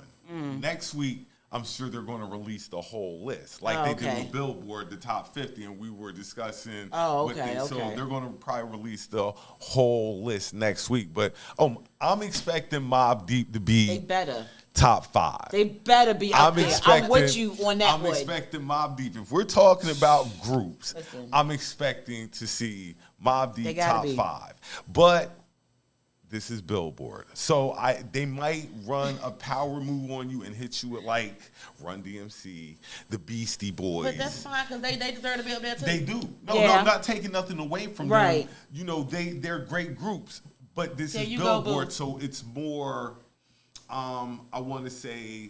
Next week, I'm sure they're going to release the whole list. Like they did with Billboard, the top 50, and we were discussing with them. So they're going to probably release the whole list next week. But I'm expecting Mobb Deep to be... They better. top 5. They better be up there. I'm with you on that one. I'm expecting Mobb Deep. If we're talking about groups, Listen. I'm expecting to see Mobb Deep top be. 5. But this is Billboard. So they might run a power move on you and hit you with like Run DMC, the Beastie Boys. But that's fine because they deserve to be up there too. They do. No, Yeah. I'm not taking nothing away from Right. them. You know, they're great groups. But this There is you go, Billboard, boo. so it's more, I want to say,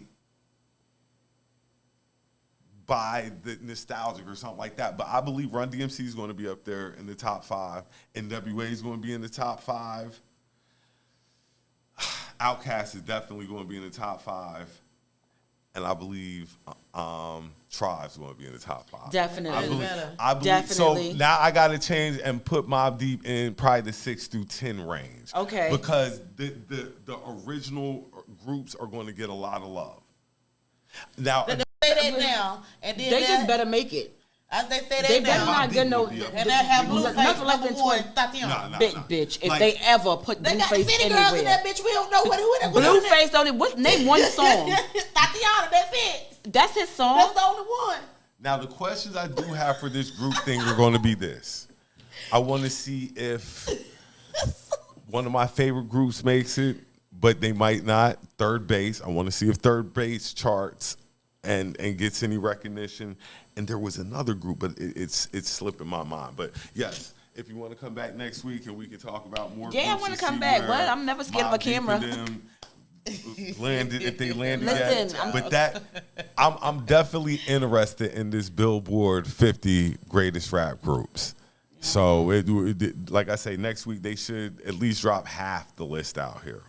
by the nostalgic or something like that. But I believe Run DMC is going to be up there in the top 5. NWA is going to be in the top 5. Outkast is definitely going to be in the top 5. And I believe Tribe's going to be in the top 5. Definitely. I believe Definitely. So now I got to change and put Mobb Deep in probably the 6 through 10 range. Okay. Because the original groups are going to get a lot of love. Now, They say that now, and then They just better make it. As they say that They now, better not get no. And and they have Blueface nothing less than number 1, 20. Tatiana. Nah. Big bitch. If Like- they ever put They got Blueface city girls in that anywhere. bitch. We don't know who that Blueface don't even. Name one song. Tatiana, that's it. That's his song. That's the only one. Now, the questions I do have for this group thing are going to be this. I want to see if one of my favorite groups makes it, but they might not. Third Base. I want to see if Third Base charts and gets any recognition. And there was another group, but it's slipping my mind. But yes, if you want to come back next week and we can talk about more. Yeah, I groups want and to come see back. where What? I'm never scared of a Mobb Deep camera. and them landed if they landed Listen, yet. But that I'm definitely interested in this Billboard 50 greatest rap groups. So like I say, next week they should at least drop half the list out here.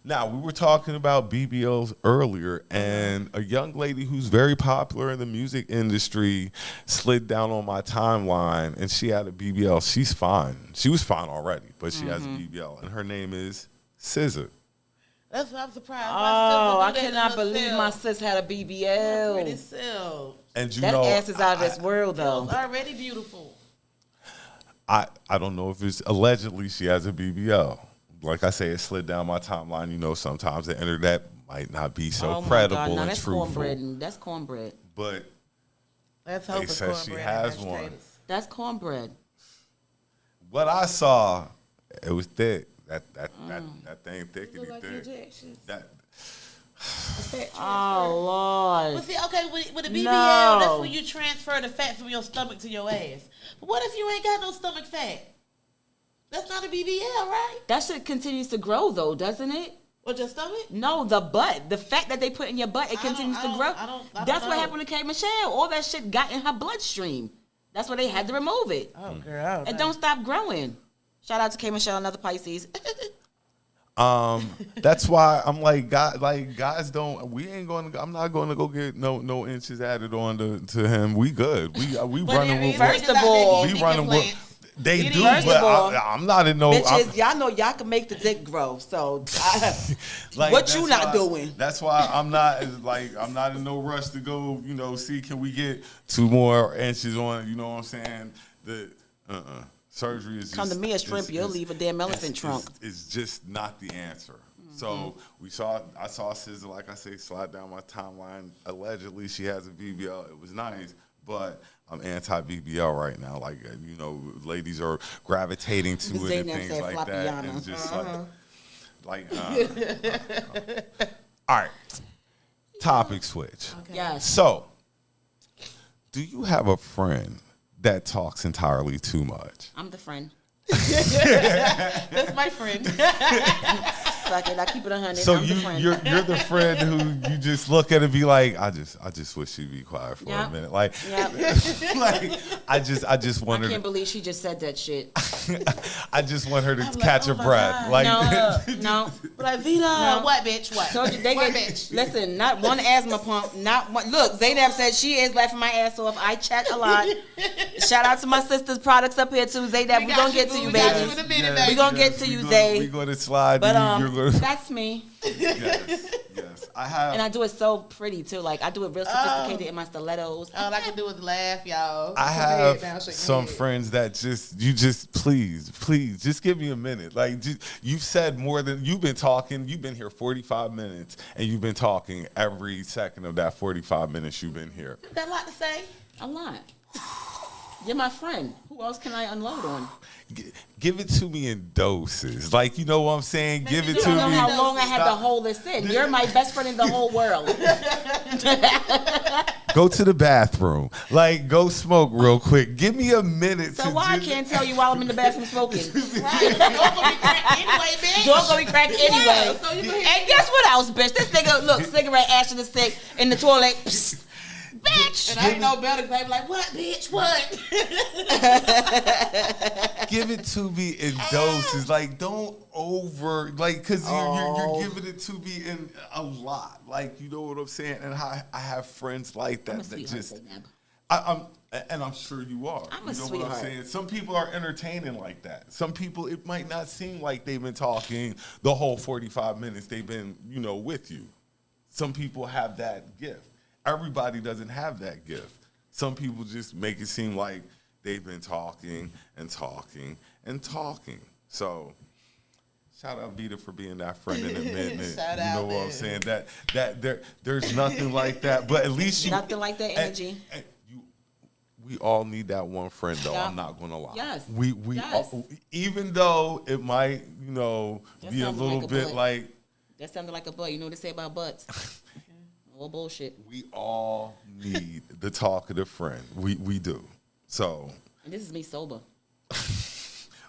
Now, we were talking about BBLs earlier, and a young lady who's very popular in the music industry slid down on my timeline, and she had a BBL. She's fine. She was fine already, but she has a BBL, and her name is SZA. That's what I'm surprised. Oh, I My sister do that cannot to believe herself. my sis had a Pretty BBL. self. And you That know, ass is out of this world, though. It's already beautiful. I don't know if it's allegedly she has a BBL. Like I say, it slid down my timeline. You know, sometimes the internet might not be so Oh my credible God, no, and that's truthful. cornbread. That's cornbread. But Let's hope They it's said she cornbread has and one. mashed potatoes. That's cornbread. what I saw, it was thick. That thing thickety Look like thick. injections. That Oh Lord. But see, okay, with a BBL, No. that's when you transfer the fat from your stomach to your ass. But what if you ain't got no stomach fat? That's not a BBL, right? That shit continues to grow though, doesn't it? Or your stomach? No, the butt. The fat that they put in your butt, it continues to grow. I don't That's what know. happened to K. Michelle. All that shit got in her bloodstream. That's why they had to remove it. Oh, girl. It don't stop growing. Shout out to K. Michelle, another Pisces. that's why I'm like, guys don't. We ain't going to. I'm not going to go get no inches added on to him. We good. We running with. First of all, We running with. They do, First but of all, I'm not in no. Bitches, y'all know y'all can make the dick grow. So Like, what you that's not why- doing? That's why I'm not in no rush to go. See, can we get 2 more inches on? You know what I'm saying? The surgery is Come just, to me a shrimp, you'll leave a damn elephant trunk. It's just not the answer. So I saw SZA, like I say, slide down my timeline. Allegedly, she has a BBL. It was nice, but I'm anti-BBL right now. Like, ladies are gravitating to it and Zaynab things said like that. Floppiana. And just all right. Topic switch. Yes. So, do you have a friend that talks entirely too much? I'm the friend. That's my friend. Fuck it, I keep it 100. So I'm the friend. you're the friend who you just look at and be like, I just wish she'd be quiet for a minute. Like, Yep. like I just want I her. can't believe she just said that shit. I just want her to like, catch oh her my breath. God. Like, No. Like, Vita, No. what, bitch? What? Told you they What, get, bitch? listen, not one asthma pump, not one. Look, Zaynab said she is laughing my ass off. I chat a lot. Shout out to my sister's products up here too, Zaynab. We're gonna get to you, We got baby. you in a minute, yes, baby. We gonna get to you, Zay. We're gonna slide. But You're That's me. Yes. I have. And I do it so pretty too. Like I do it real sophisticated in my stilettos. All I can do is laugh, y'all. I have some friends that please, just give me a minute. Like you've said more than you've been talking. You've been here 45 minutes, and you've been talking every second of that 45 minutes you've been here. Got a lot to say. A lot. You're my friend. Who else can I unload on? Give it to me in doses. Like, you know what I'm saying? Give it to me. You know how long I had to hold this in. You're my best friend in the whole world. Go to the bathroom. Like, go smoke real quick. Give me a minute. So why I can't tell you while I'm in the bathroom smoking? Right. Door gonna be cracked anyway, bitch. Door gonna be cracked anyway. Yeah, so and guess what else, bitch? This nigga, look, cigarette ash in the stick in the toilet. Psst. Bitch! And I ain't no better, baby. Like, what, bitch? What? Give it to me in doses. Like, don't because you're giving it to me in a lot. Like, you know what I'm saying? And I have friends like that I'm sure you are. I'm a you know sweetheart. What I'm saying? Some people are entertaining like that. Some people, it might not seem like they've been talking the whole 45 minutes they've been, with you. Some people have that gift. Everybody doesn't have that gift. Some people just make it seem like they've been talking and talking and talking. So, shout out B.D.U.B for being that friend in admitting it. Shout you out, know what man. I'm saying? That there's nothing like that. But at least nothing like that energy. We all need that one friend, though. Yeah. I'm not gonna lie. Yes. We Yes. all, even though it might, be a little like a bit butt. like. That sounded like a butt. You know what they say about butts? All bullshit. We all need the talkative friend. We do. So. And this is me sober.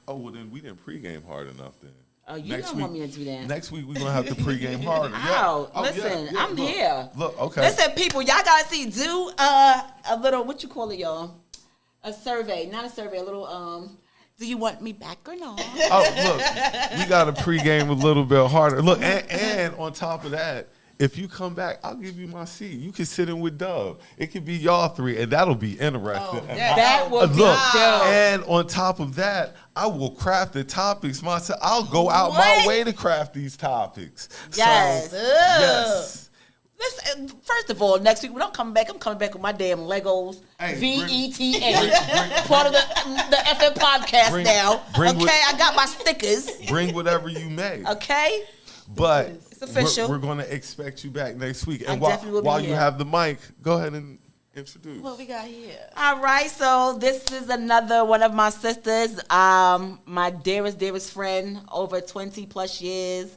Oh, well, then we didn't pregame hard enough then. Oh, you don't want me to do that. Next week, we're going to have to pregame harder. Ow, Yeah. listen, I'm here. Look, okay. Listen, people, y'all got to see, do a little, what you call it, y'all? A survey. Not a survey, a little, do you want me back or not? Oh, look, we got to pregame a little bit harder. Look, and on top of that, if you come back, I'll give you my seat. You can sit in with Dub. It could be y'all three, and that'll be interesting. Oh, yeah. That will be look, dope. and on top of that, I will craft the topics myself. I'll go out my way to craft these topics. Yes. So, yes. Listen, first of all, next week when I'm coming back with my damn Legos. Hey, VETA. Part of the FM podcast now. Okay, I got my stickers. Bring whatever you may. Okay? But it's official. We're going to expect you back next week. And definitely will be while here. you have the mic, go ahead and introduce. What we got here? All right, so this is another one of my sisters, my dearest friend, over 20 plus years.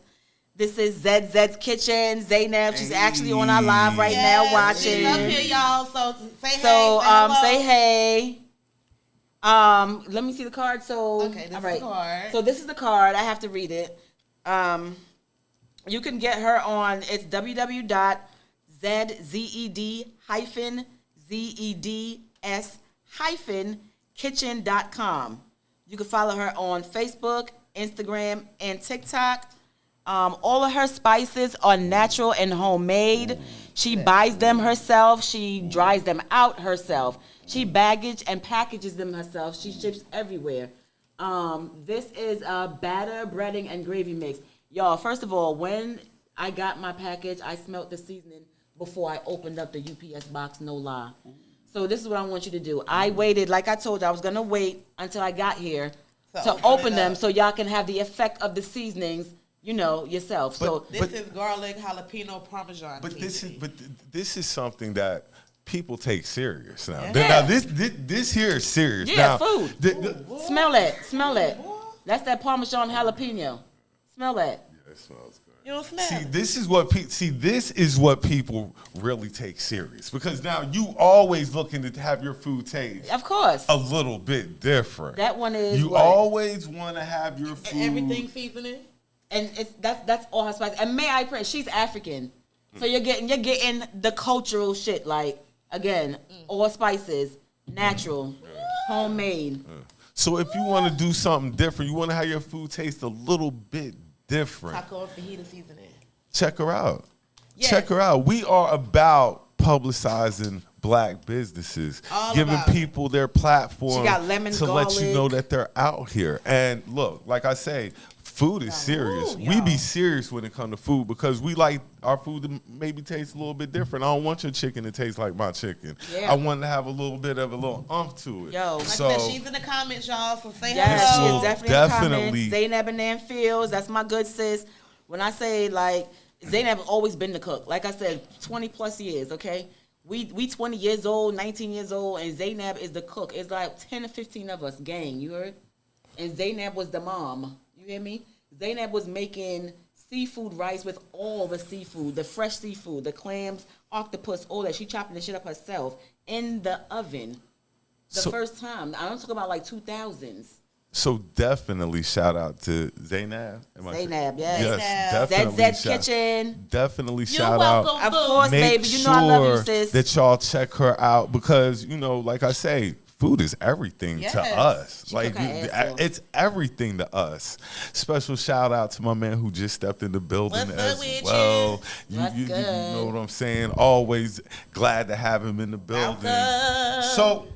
This is ZZ's Kitchen. Zaynab, she's actually on our live right now watching. She's up here, y'all. So say hey. Say hey. Let me see the card. So Okay, this is the card. So this is the card. I have to read it. You can get her on, it's www.zeds-kitchen.com. You can follow her on Facebook, Instagram, and TikTok. All of her spices are natural and homemade. She buys them herself. She dries them out herself. She baggage and packages them herself. She ships everywhere. This is a batter, breading, and gravy mix. Y'all, first of all, when I got my package, I smelled the seasoning before I opened up the UPS box, no lie. So this is what I want you to do. I waited, like I told you, I was going to wait until I got here to open them so y'all can have the effect of the seasonings, yourself. This is garlic, jalapeno, parmesan. But this is something that people take serious now. Yeah. Now this here is serious. Yeah, now, food. Smell that. That's that Parmesan jalapeno. Smell that. Yeah, it smells good. You don't smell. This is what people really take serious, because now you always looking to have your food taste Of course. a little bit different. That one is you what? always want to have your food. Everything seasoning. And that's all her spice. And may I pray, she's African, so you're getting the cultural shit. Like again, all spices, natural, homemade. So if you want to do something different, you want to have your food taste a little bit different. Taco and fajita seasoning. Check her out. Yes. Check her out. We are about publicizing Black businesses, giving people their platform She got lemon to let you garlic. know that they're out here. And look, like I say, Food is serious. We be serious when it comes to food because we like our food to maybe taste a little bit different. I don't want your chicken to taste like my chicken. Yeah. I want to have a little bit of a little umph to it. Yo. Like so that, she's in the comments, y'all, so say Yes, she hello. is definitely in the comments. Zaynab and Nan Fields, that's my good sis. When I say, like, Zaynab has always been the cook. Like I said, 20 plus years, okay? We 20 years old, 19 years old, and Zaynab is the cook. It's like 10 or 15 of us, gang, you heard? And Zaynab was the mom. You hear me? Zaynab was making seafood rice with all the seafood, the fresh seafood, the clams, octopus, all that. She chopping the shit up herself in the oven. The first time. I don't talk about like 2000s. So definitely shout out to Zaynab. Zaynab, yes. Yes, definitely. ZZ's Kitchen. Definitely You're shout welcome, out. Of course, Make baby. You know I love you, sure sis. that y'all check her out because, you know, like I say, food is everything to us. She Like cook her ass off. it's everything to us. Special shout out to my man who just stepped in the building What's up as with well. What's You good? know what I'm saying? Always glad to have him in the building. So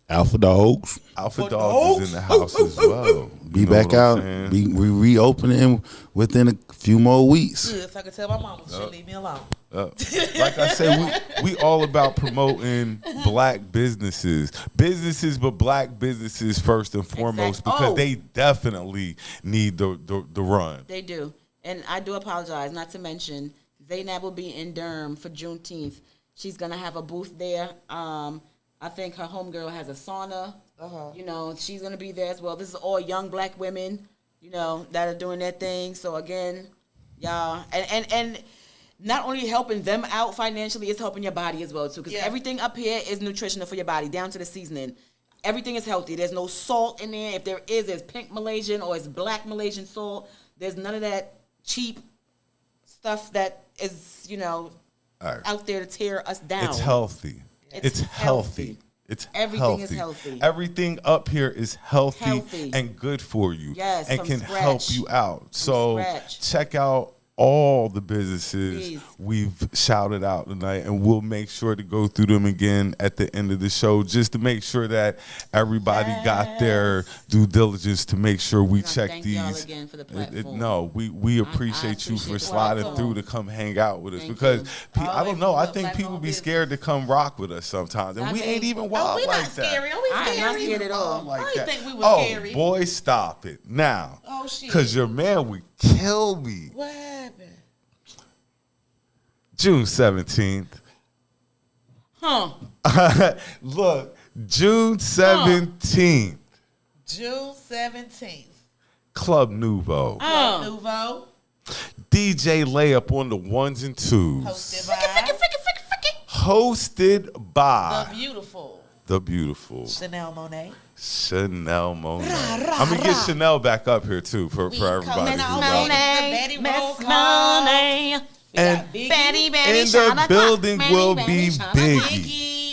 Alpha Dogs. Alpha Dogs is in the house as well. Be You know back what I'm out. saying? We reopening within a few more weeks. Good, so I can tell my mama she leave me alone. Like I said, we all about promoting black businesses, but black businesses first and foremost because they definitely need the run. They do. And I do apologize, not to mention, Zaynab will be in Durham for Juneteenth. She's going to have a booth there. I think her homegirl has a sauna. You know, she's going to be there as well. This is all young black women, you know, that are doing their thing. So, again, y'all, and not only helping them out financially, it's helping your body as well, too. Because everything up here is nutritional for your body, down to the seasoning. Everything is healthy. There's no salt in there. If there is, there's pink Malaysian or it's black Malaysian salt. There's none of that cheap stuff that is, you know, out there to tear us down. It's healthy. It's healthy. It's Everything is healthy. Everything up here is healthy and good for you. Yes, and from can scratch. help you out. So scratch. check out all the businesses Please. we've shouted out tonight, and we'll make sure to go through them again at the end of the show just to make sure that everybody got their due diligence to make sure we check thank these. y'all again for the platform. No, we appreciate you for appreciate the sliding platform. through to come hang out with us Thank because you. I don't know. I think people be scared to come rock with us sometimes, and we ain't even wild we like not that. scary. Are we I am scary? not scared at all. Like I that. didn't think we was scary. Boy, stop it now. Oh, shit. Because your man would kill me. What happened? June 17th. Look, June 17th. June 17th. Club Nouveau. Nouveau. DJ Layup on the ones and twos. Hosted by Hosted by the beautiful the beautiful Chanel Monet. Chanel Monet. I'm gonna get Chanel back up here too for everybody. Miss who loves Monet, it. Miss Monet. And Betty, in the building will be Biggie.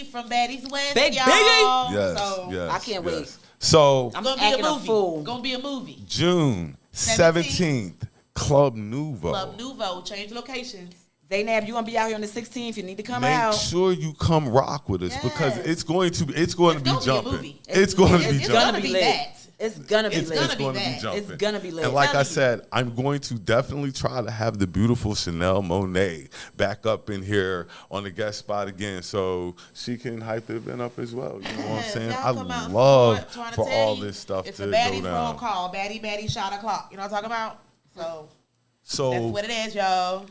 Biggie from Betty's West. Big y'all. Biggie? Yes, So, yes. I can't wait. So I'm Gonna be a acting a movie. fool. Gonna be a movie. June 17th, Club Nouveau. Club Nouveau. Change locations. Zaynab, you gonna be out here on the 16th. You need to come Make out. sure you come rock with us because it's going to be It's gonna be a jumping. movie. It's going to be It's jumping. gonna be that. It's gonna be It's lit. going to be that. jumping. It's gonna be lit. And like I Telling you. said, I'm going to definitely try to have the beautiful Chanel Monet back up in here on the guest spot again so she can hype the event up as well. You know what I'm saying? Y'all I come out love trying to for tell all you, this stuff it's to a go baddie down. phone call. Baddie shot o'clock. You know what I'm talking about? So that's So what it is, y'all.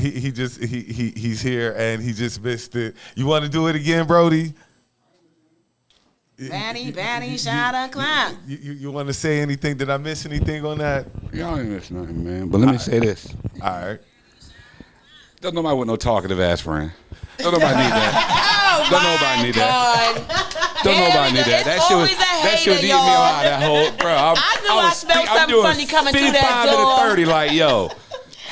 he's here and he just missed it. You want to do it again, Brody? Batty, shot o'clock. You want to say anything? Did I miss anything on that? Y'all ain't miss nothing, man. But let me say this. All right. Don't nobody want no talkative ass friend. Don't nobody need that. Don't nobody need that. Don't nobody need that. That shit would eat me alive. That whole bro. I smelled something funny coming through that 55 door. to 30, like yo.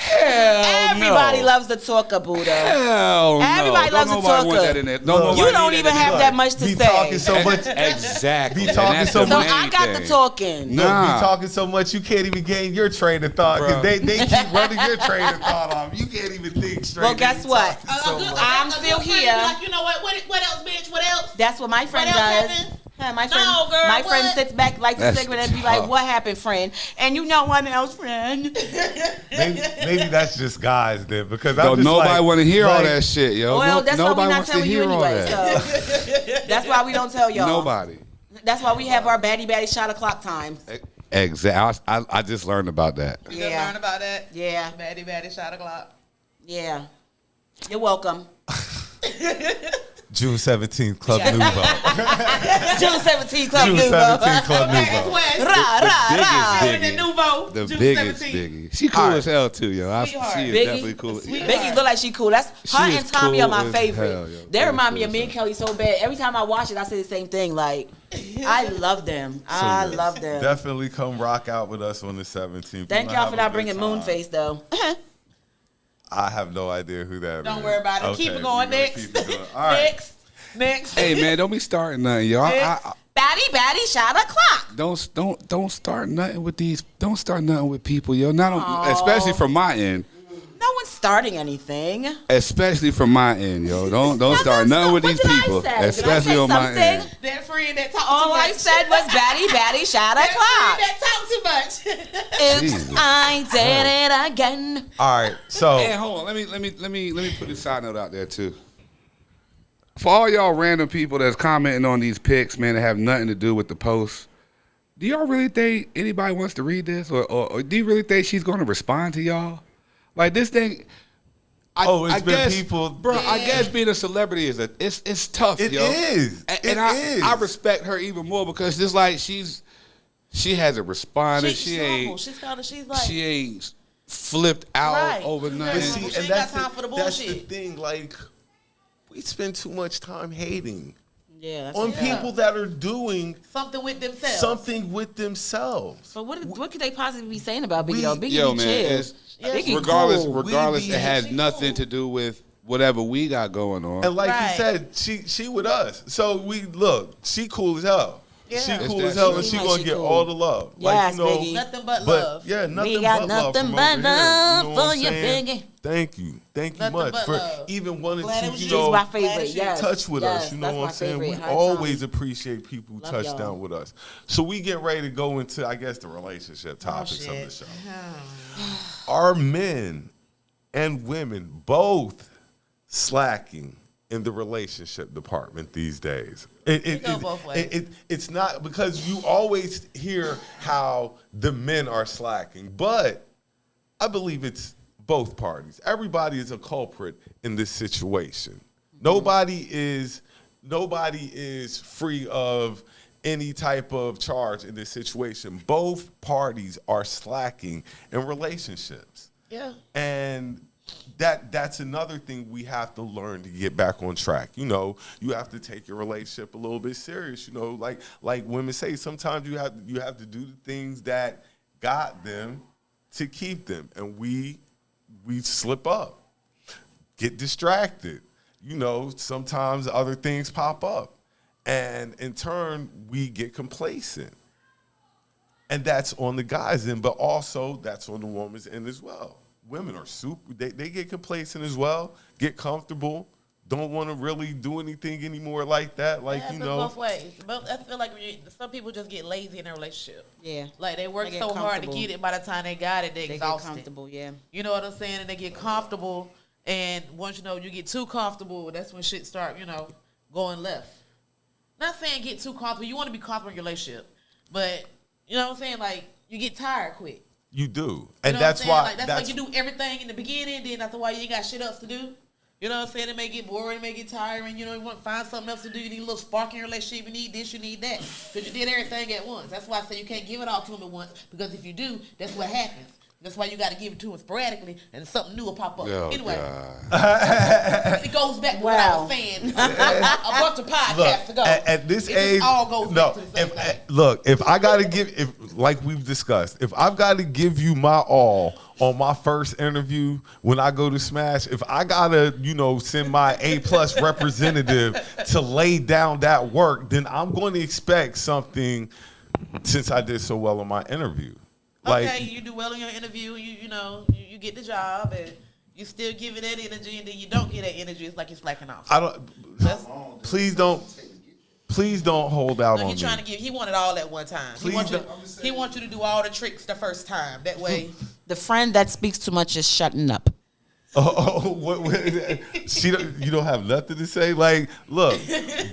Hell Everybody no. loves the talker, Budha. Hell no. Everybody loves Don't the nobody want talker. that in there. Don't You nobody don't need even that have in that there. much to Be say. talking so much. Exactly. Be talking And that's so the So much. I main got the thing. talking. Look, Nah. be talking so much you can't even gain your train of thought because Bruh. they keep running your train of thought off. You can't even think straight. Well, guess what? So much. I'm still here. Like, you know what? What else, bitch? What else? That's what my friend What else does. happened? My friend sits back, lights a cigarette, and be like, "What happened, friend?" And you know what else, friend? maybe that's just guys then, because nobody want to hear all that shit, yo. Well, that's why we're not telling you anyway. That. So that's why we don't tell y'all. Nobody. That's why we have our baddie shot o'clock times. Exactly. I just learned about that. You just learned about that? Yeah. Baddie shot o'clock. Yeah. You're welcome. June 17th, Club Nouveau. June 17th, Club Nouveau. June 17th, Club Nouveau. The biggest Biggie. She cool as hell too, yo. She is definitely cool. Biggie look like she cool. That's her and Tommy cool are my favorite. Hell, they remind me of me and Kelly so bad. Every time I watch it, I say the same thing. Like, I love them. I love them. Definitely come rock out with us on the 17th. Thank y'all for not bringing Moonface though. I have no idea who that is. Don't worry about it. Okay, keep it going. Next. All right. Next. Hey man, don't be starting nothing, yo. Baddie shot o'clock. Don't start nothing with these. Don't start nothing with people, yo. Especially from my end. No one's starting anything. Especially from my end, yo. Don't start nothing with these people. Especially on my end. That friend that talked All too much. I said was baddie shot o'clock. That talked too much. Oops, I did it again. All right, so hey, hold on. Let me put a side note out there too. For all y'all random people that's commenting on these pics, man, that have nothing to do with the post, do y'all really think anybody wants to read this, or do you really think she's going to respond to y'all? Like this thing. I guess, people, bro. Yeah. I guess being a celebrity it's tough. It yo. is, and I respect her even more because it's like she hasn't responded. She ain't flipped out over nothing. She ain't got time for the bullshit. That's the thing. Like, we spend too much time hating on people that are doing something with themselves. But what could they possibly be saying about Biggie? Biggie, yo, man, Biggie regardless, it has nothing to do with whatever we got going on. And like you said, she with us. So she cool as hell. Yeah. She cool as hell, and she gonna get all the love. Yes, like, Biggie. Nothing but love. Yeah, nothing we got but nothing love but love for you, Biggie. Thank you much for even wanting to, my favorite. touch with us. You know what I'm saying? We always appreciate people who touch down with us. So we get ready to go into, I guess, the relationship topics of the show. Are men and women both slacking in the relationship department these days? It's not, because you always hear how the men are slacking, but I believe it's both parties. Everybody is a culprit in this situation. Mm-hmm. Nobody is free of any type of charge in this situation. Both parties are slacking in relationships. Yeah. And that's another thing we have to learn to get back on track. You know, you have to take your relationship a little bit serious. You know, like women say, sometimes you have to do the things that got them to keep them, and we slip up, get distracted. You know, sometimes other things pop up, and in turn we get complacent, and that's on the guy's end, but also that's on the woman's end as well. Women are they get complacent as well, get comfortable, don't want to really do anything anymore like that. Like, you know, both ways. I feel like some people just get lazy in a relationship. Yeah, like they work so hard to get it. By the time they got it, they exhausted. Get comfortable. Yeah, you know what I'm saying. And they get comfortable, and once you get too comfortable, that's when shit start going left. Not saying get too comfortable. You want to be comfortable in your relationship, but you know what I'm saying. Like, you get tired quick. You do, and that's why. That's like you do everything in the beginning, then after a while you ain't got shit else to do. You know what I'm saying? It may get boring, it may get tiring. You know, you want to find something else to do. You need a little spark in your relationship. You need this, you need that, because you did everything at once. That's why I say you can't give it all to them at once, because if you do, that's what happens. That's why you got to give it to them sporadically, and something new will pop up. Anyway, it goes back to what I was saying a bunch of podcasts ago. At this age, all goes back to the same thing. Look, if I got to give, like we've discussed, if I've got to give you my all on my first interview when I go to Smash, if I got to, send my A+ representative to lay down that work, then I'm going to expect something since I did so well on my interview. Okay, you do well in your interview, you get the job, and you still give it that energy, and then you don't get that energy. It's like you're slacking off. Please Please don't hold out No, on he's trying to me. give. He wanted all at one time. He wants you to do all the tricks the first time. That way, The friend that speaks too much is shutting up. What, you don't have nothing to say? Like, look,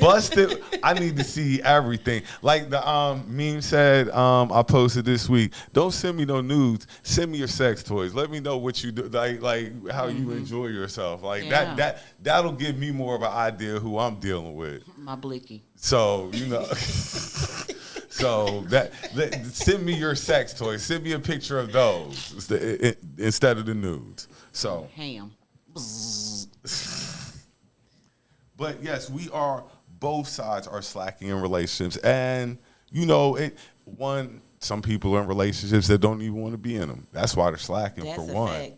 busted. I need to see everything. Like the meme said, I posted this week. Don't send me no nudes. Send me your sex toys. Let me know what you do, like how you enjoy yourself. Like that'll give me more of an idea who I'm dealing with. My blicky. So So send me your sex toys. Send me a picture of those instead of the nudes. So Ham. But yes, both sides are slacking in relationships, and some people are in relationships that don't even want to be in them. That's why they're slacking. That's for a one. fact.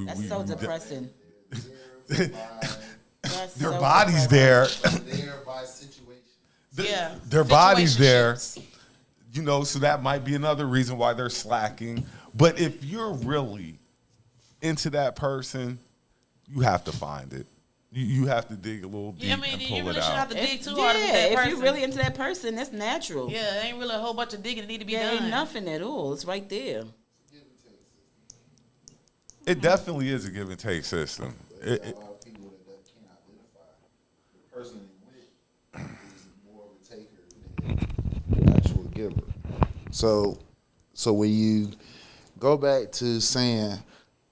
That's so depressing. Their body's there. Their body's there. So that might be another reason why they're slacking. But if you're really into that person, you have to find it. You have to dig a little deep and pull you really it shouldn't have out. to dig too hard into that person. If you're really into that person, that's natural. Yeah, there ain't really a whole bunch of digging that need to be done. Ain't nothing at all. It's right there. It definitely is a give and take system. There's a lot of people that can't identify the person they with is more of a taker than an actual giver. So when you go back to saying,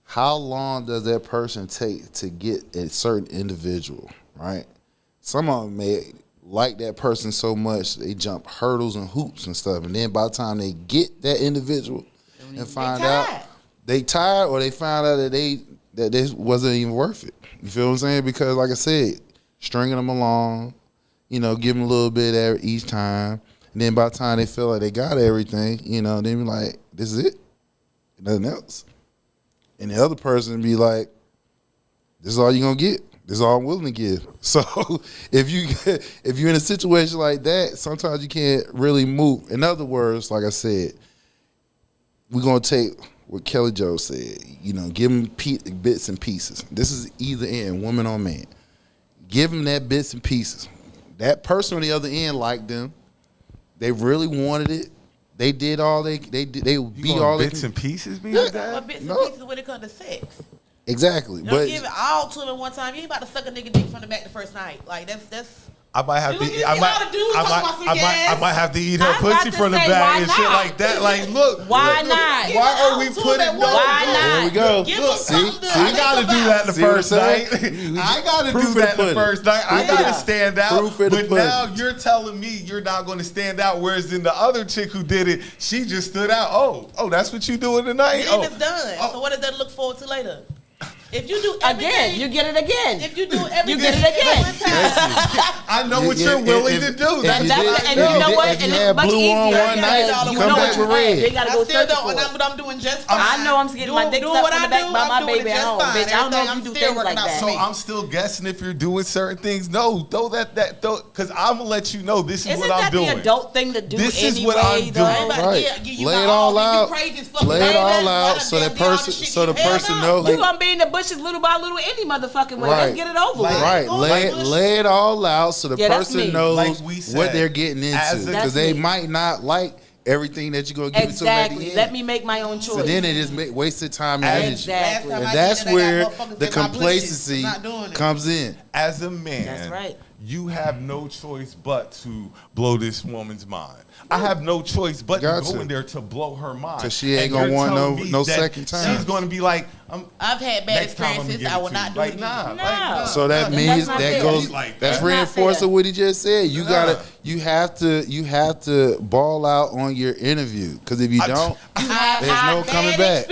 how long does that person take to get a certain individual, right? Some of them may like that person so much they jump hurdles and hoops and stuff, and then by the time they get that individual and find out they tired, or they find out that this wasn't even worth it. You feel what I'm saying? Because like I said, stringing them along, give them a little bit each time, and then by the time they feel like they got everything, then be like, this is it, nothing else. And the other person be like, this is all you're going to get. This is all I'm willing to give. So if you're in a situation like that, sometimes you can't really move. In other words, like I said, we're going to take what Kelli Jo said, give them bits and pieces. This is either end, woman or man. Give them that bits and pieces. That person on the other end liked them. They really wanted it. They did all they did. They beat all bits and pieces. What bits and pieces when it comes to sex? Exactly. Don't give it all to them at one time. You ain't about to suck a nigga dick from the back the first night. Like that's. I might have to. I might have to eat her pussy from the back and shit like that. Like, look. Why not? Why are we putting? Why not? There we go. See, I gotta do that the first night. I gotta do that the first night. I gotta stand out. But now you're telling me you're not going to stand out. Whereas in the other chick who did it, she just stood out. Oh, that's what you doing tonight. And it's done. So what does that look forward to later? If you do again, you get it again. If you do everything, you get it again. I know what you're willing to do. And you know what? And it's much easier. One night, you come back with red. They gotta go search for it. But I'm doing just fine. I know I'm getting my dick sucked from the back by my baby at home. Bitch, I don't know if you do things like that. So I'm still guessing if you're doing certain things. No, throw that, because I'm gonna let you know this is what I'm doing. Isn't that the adult thing to do anyway? This is what I'm doing. Right. Lay it all out. Lay it all out so the person knows. You gonna be in the bushes little by little any motherfucking way. Let's get it over with. Right. Lay it all out so the person knows what they're getting into. Because they might not like everything that you're going to give to them at the end. Let me make my own choice. So then it is wasted time and energy. Exactly. And that's where the complacency comes in. As a man, that's right. You have no choice but to blow this woman's mind. I have no choice but to go in there to blow her mind. Because she ain't going to want no second time. She's going to be like, I've had bad experiences. I will not do it. Nah. So that means that's reinforcing what he just said. You have to ball out on your interview. Because if you don't, there's no coming back.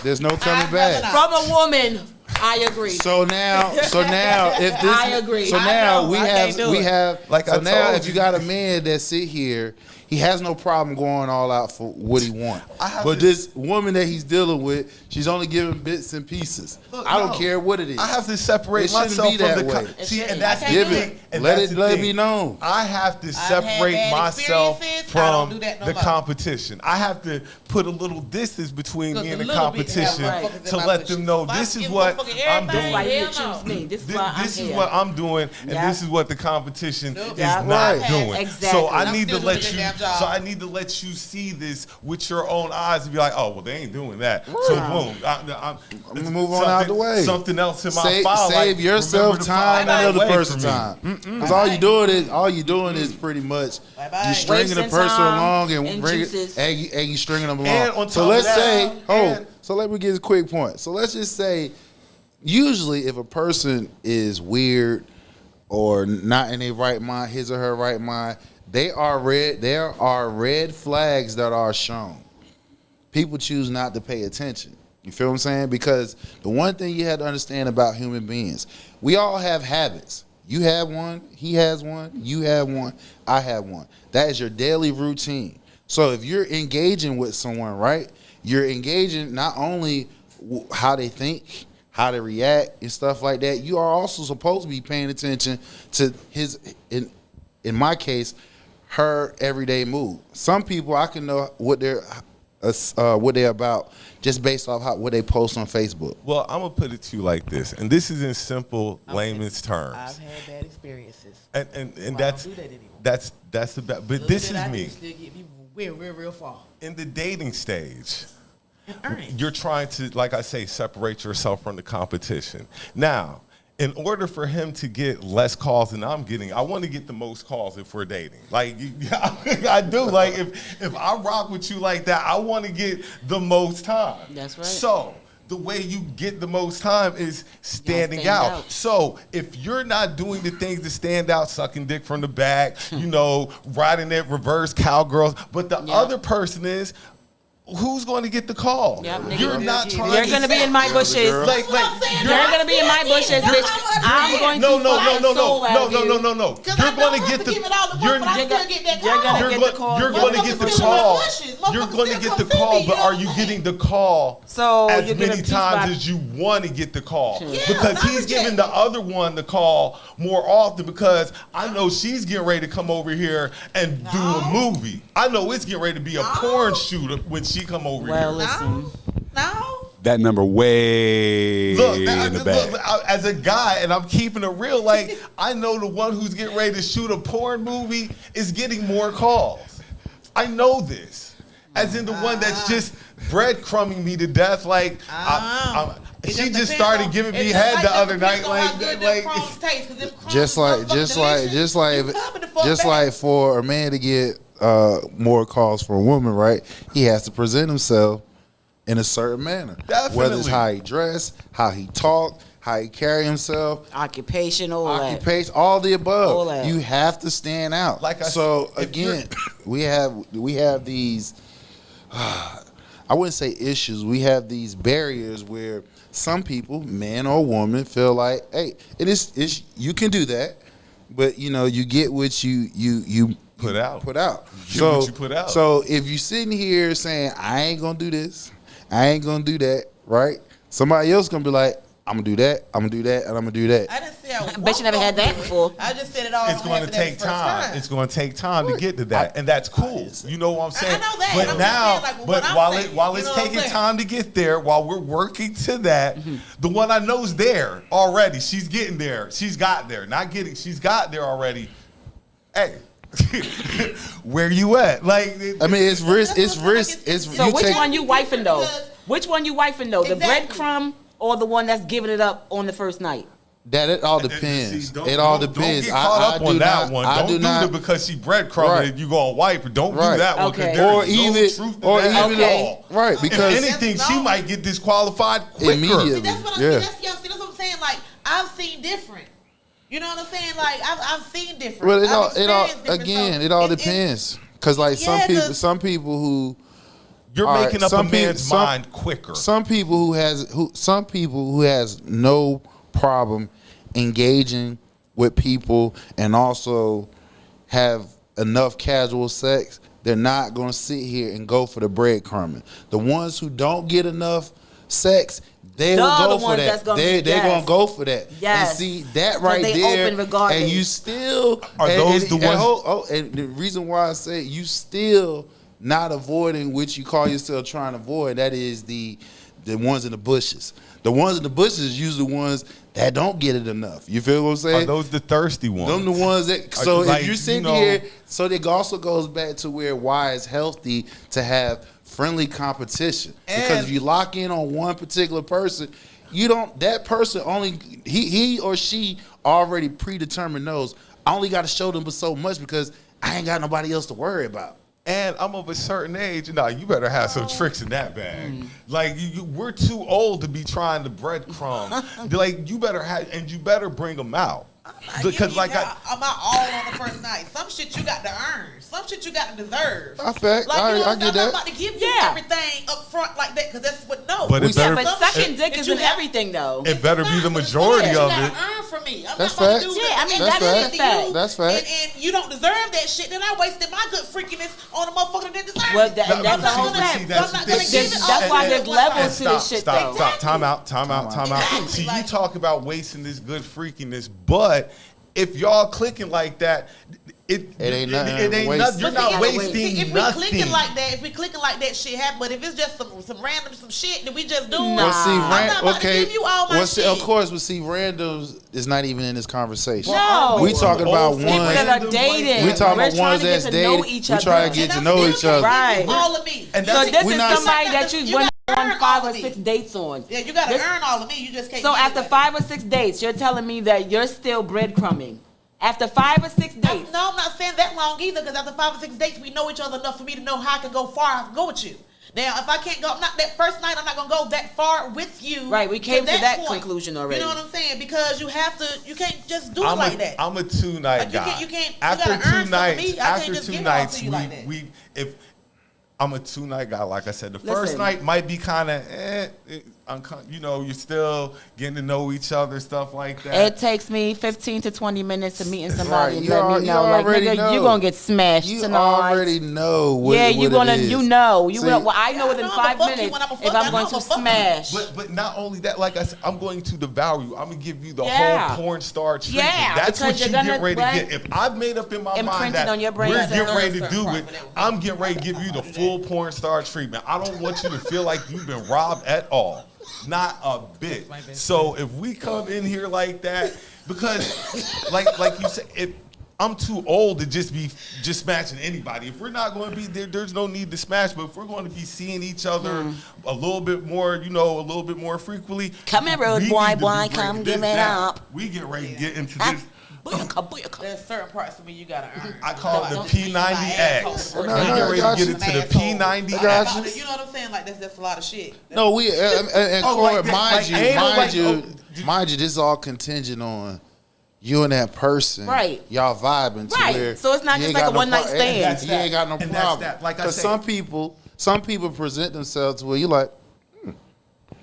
There's no coming back. From a woman. I agree. So now, if this, I agree. So now we have. Like so now, if you got a man that sit here He has no problem going all out for what he wants. But this woman that he's dealing with, she's only giving bits and pieces. Look, I don't care what it is. I have to separate myself from the see, and that's give it. Let it be known. I have to separate myself from the competition. I have to put a little distance between me and the competition to let them know this is what I'm doing. This is what I'm doing, and this is what the competition is not doing. Exactly. So I need to let you. So I need to let you see this with your own eyes and be like, oh well, they ain't doing that. So boom, I'm gonna move on out the way. Something else in my file. Save yourself time and another person time. Because all you doing is pretty much you stringing the person along and you stringing them along. So let's say, so let me get a quick point. So let's just say, usually if a person is weird or not in their right mind, his or her right mind, there are red flags that are shown. People choose not to pay attention. You feel what I'm saying? Because the one thing you have to understand about human beings, we all have habits. You have one, he has one, you have one, I have one. That is your daily routine. So if you're engaging with someone, right, you're engaging not only how they think, how they react and stuff like that, you are also supposed to be paying attention to his, in my case, her everyday mood. Some people, I can know what they're about just based off what they post on Facebook. Well, I'm gonna put it to you like this, and this is in simple layman's terms. I've had bad experiences, and that's the bad. But this is me. Still get people real far in the dating stage. You're trying to, like I say, separate yourself from the competition. Now, in order for him to get less calls than I'm getting, I want to get the most calls if we're dating. Like, I do. Like, if I rock with you like that, I want to get the most time. That's right. So the way you get the most time is standing out. So if you're not doing the things to stand out, sucking dick from the back, riding that reverse cowgirls, but the other person is, who's going to get the call? Yep, you're not trying. You're going to be in my bushes. You're going to be in my bushes, bitch. I'm going to No. You're going to get the. You're going to get the call. You're going to get the call. You're going to get the call, but are you getting the call as many times as you want to get the call? Because he's giving the other one the call more often because I know she's getting ready to come over here and do a movie. I know it's getting ready to be a porn shooter when she come over here. Well, listen. No. That number way in the back. Look, as a guy, and I'm keeping it real, like, I know the one who's getting ready to shoot a porn movie is getting more calls. I know this. As in the one that's just breadcrumbing me to death. Like, she just started giving me head the other night. Just like for a man to get more calls from a woman, right? He has to present himself in a certain manner. Definitely. Whether it's how he dress, how he talk, how he carry himself, occupation, all the above. All that. You have to stand out. We have these. I wouldn't say issues. We have these barriers where some people, man or woman, feel like, hey, it's you can do that, but you get what you put out. So what you put out. So if you sitting here saying I ain't gonna do this, I ain't gonna do that, right? Somebody else gonna be like, I'm gonna do that, I'm gonna do that, and I'm gonna do that. I didn't say I bet you never had that before. I just said it all. It's going to take time. It's going to take time to get to that, and that's cool. You know what I'm saying? I know that. But I'm now, saying, while it's taking time to get there, while we're working to that, the one I know's there already. She's getting there. She's got there. She's got there already. Hey. Where you at? Like, I mean, it's risk. So which one you wifing though? Which one you wifing though? The breadcrumb or the one that's giving it up on the first night? That it all depends. It all depends. Don't get caught up on that one. Don't do it because she breadcrumbing and you gonna wipe her. Don't do that one because there's no truth to that at all. Right, because if anything, she might get disqualified quicker. Immediately. See, that's what I'm saying. Like, I've seen different. You know what I'm saying? Like, I've seen different. Well, it all depends. Because like some people who you're making up a man's mind quicker. Some people who has no problem engaging with people and also have enough casual sex they're not going to sit here and go for the breadcrumbing. The ones who don't get enough sex, they will go for that. They're going to go for that. Yes. And see, that right there, and you still... Are those the ones... And the reason why I say you still not avoiding what you call yourself trying to avoid, that is the ones in the bushes. The ones in the bushes is usually the ones that don't get it enough. You feel what I'm saying? Are those the thirsty ones? Them the ones that... So if you're sitting here... So it also goes back to why it's healthy to have friendly competition. Because if you lock in on one particular person, that person only... He or she already predetermined knows, I only got to show them so much because I ain't got nobody else to worry about. And I'm of a certain age. Nah, you better have some tricks in that bag. Like we're too old to be trying to breadcrumb. Like you better bring them out. Because I'm not all on the first night. Some shit you got to earn. Some shit you got to deserve. I get that. I'm not about to give you everything up front like that because that's what But second dick isn't everything though. It better be the majority of it. Earn from me. That's fact. That's fact. That's fact. And you don't deserve that shit. Then I wasted my good freakiness on a motherfucker that deserves well, it. That's the whole thing. That's why there's levels to this shit though. Stop. Time out. See, you talk about wasting this good freakiness, but if y'all clicking like that, it ain't nothing. You're not wasting if nothing. If we clicking like that, shit happen. But if it's just some random shit that we just do, I'm not about to give you all my shit. Of course, randoms is not even in this conversation. No, we talking about ones that are dating. We talking about ones that's dating. We trying to get to know each other. Right. All of me. And so this is somebody that you went on 5 or 6 dates on. Yeah, you got to earn all of me. You just can't. So after 5 or 6 dates, you're telling me that you're still breadcrumbing. After 5 or 6 dates. No, I'm not saying that long either, because after 5 or 6 dates, we know each other enough for me to know how I can go far. I can go with you. Now, if I can't go, not that first night, I'm not gonna go that far with you. Right, we came to that conclusion already. You know what I'm saying? Because you can't just do it like that. I'm a 2-night guy. You can't. After you gotta 2 nights, after 2 nights, I'm a 2-night guy, like I said. The first night might be kind of, you're still getting to know each other, stuff like that. It takes me 15 to 20 minutes of meeting somebody and let me know. Like, nigga, you're going to get smashed tonight. You already know what it is. Well, I know within I 5 minutes if I'm going to smash. But not only that, like I said, I'm going to devour you. I'm going to give you the whole porn star treatment. Yeah, that's what you get ready to get. If I've made up in my mind that we're getting ready to do it, I'm getting ready to give you the full porn star treatment. I don't want you to feel like you've been robbed at all. Not a bit. So if we come in here like that, because like you said, if I'm too old to just be smashing anybody. If we're not going to be there, there's no need to smash. But if we're going to be seeing each other a little bit more, a little bit more frequently. Come here, road boy, come give it up. We get ready to get into this. There's certain parts of me you gotta earn. I call it the P90X. We get ready to get into the P90X. You know what I'm saying? Like that's a lot of shit. No, we and Corey, mind you, this is all contingent on you and that person, right? Y'all vibing, to where so it's not just like a one night stand. You ain't got no problem. Because some people present themselves where you like,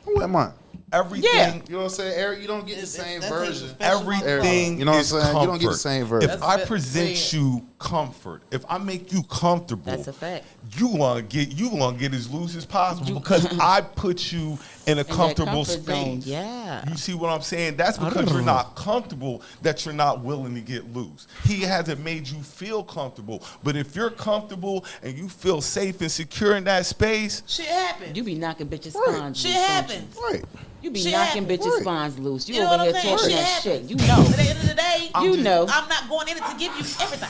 who am I? Everything, you know what I'm saying? Eric, you don't get the same version. Everything, you know what I'm is saying? comfort. You don't get the same version. If I present you comfort, if I make you comfortable, that's a fact. You want to get as loose as possible because I put you in a comfortable space. Yeah. You see what I'm saying? That's because you're not comfortable that you're not willing to get loose. He hasn't made you feel comfortable. But if you're comfortable and you feel safe and secure in that space, shit happens. You be knocking bitches' spawns loose. Shit happens. Right. You be knocking bitches' spawns loose. You know over here talking that shit. You know. At the end of the day, I'm not going in it to give you everything.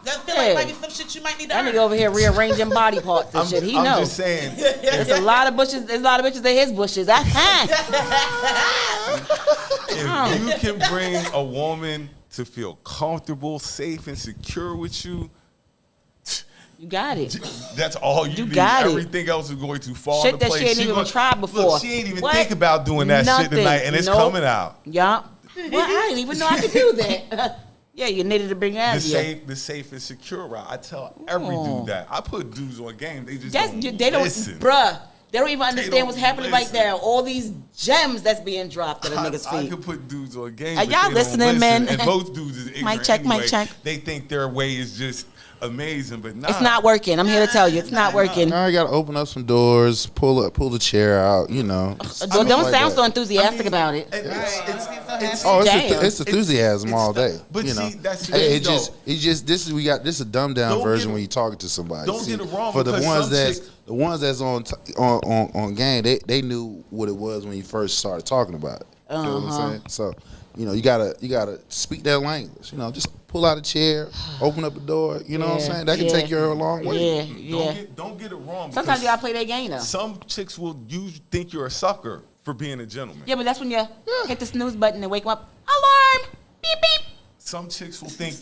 I feel like maybe some shit you might need to earn. That nigga over here rearranging body parts and shit. He knows. I'm just saying. There's a lot of bushes. There's a lot of bitches in his bushes. If you can bring a woman to feel comfortable, safe, and secure with you, you got it. That's all you need. Got it. Everything else is going to fall shit into place. That she ain't even tried before. Look, she ain't even think about doing that shit tonight, and it's coming out. Yup. Well, I didn't even know I could do that. Yeah, you needed to bring out the safe and secure route. I tell every dude that. I put dudes on game. They just don't listen. Bruh. They don't even understand what's happening right there. All these gems that's being dropped at a nigga's feet. I could put dudes on game. Are y'all listening, man? And most dudes is ignorant Mic check. They think their way is just amazing, but it's not working. I'm here to tell you, it's not working. Now you gotta open up some doors, pull the chair out. You know, Don't sound so enthusiastic about it. It's enthusiasm all day. But you know, see, that's this is a dumbed down version when you're talking to somebody. Don't get it wrong. For the ones that's on game, they knew what it was when you first started talking about it. You know what I'm saying? So, you know, you gotta speak that language. You know, just pull out a chair, open up a door. You know what I'm saying? That can take you a long way. Don't get it wrong. Sometimes you gotta play their game though. Some chicks will think you're a sucker for being a gentleman. Yeah, but that's when you hit the snooze button and wake them up. Alarm! Beep beep. Some chicks will think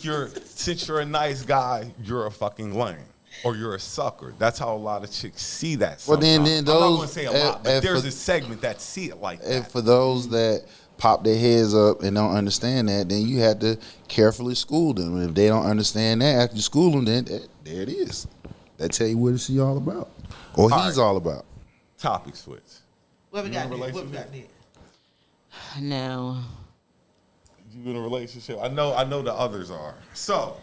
since you're a nice guy, you're a fucking lame. Or you're a sucker. That's how a lot of chicks see that. Well, then those. I'm not going to say a lot, but there's a segment that see it like that. And for those that pop their heads up and don't understand that, then you have to carefully school them. And if they don't understand that, after you school them, then there it is. That tell you what she all about, or he's all about. Topic switch. What we got there? No. You in a relationship? I know the others are. So.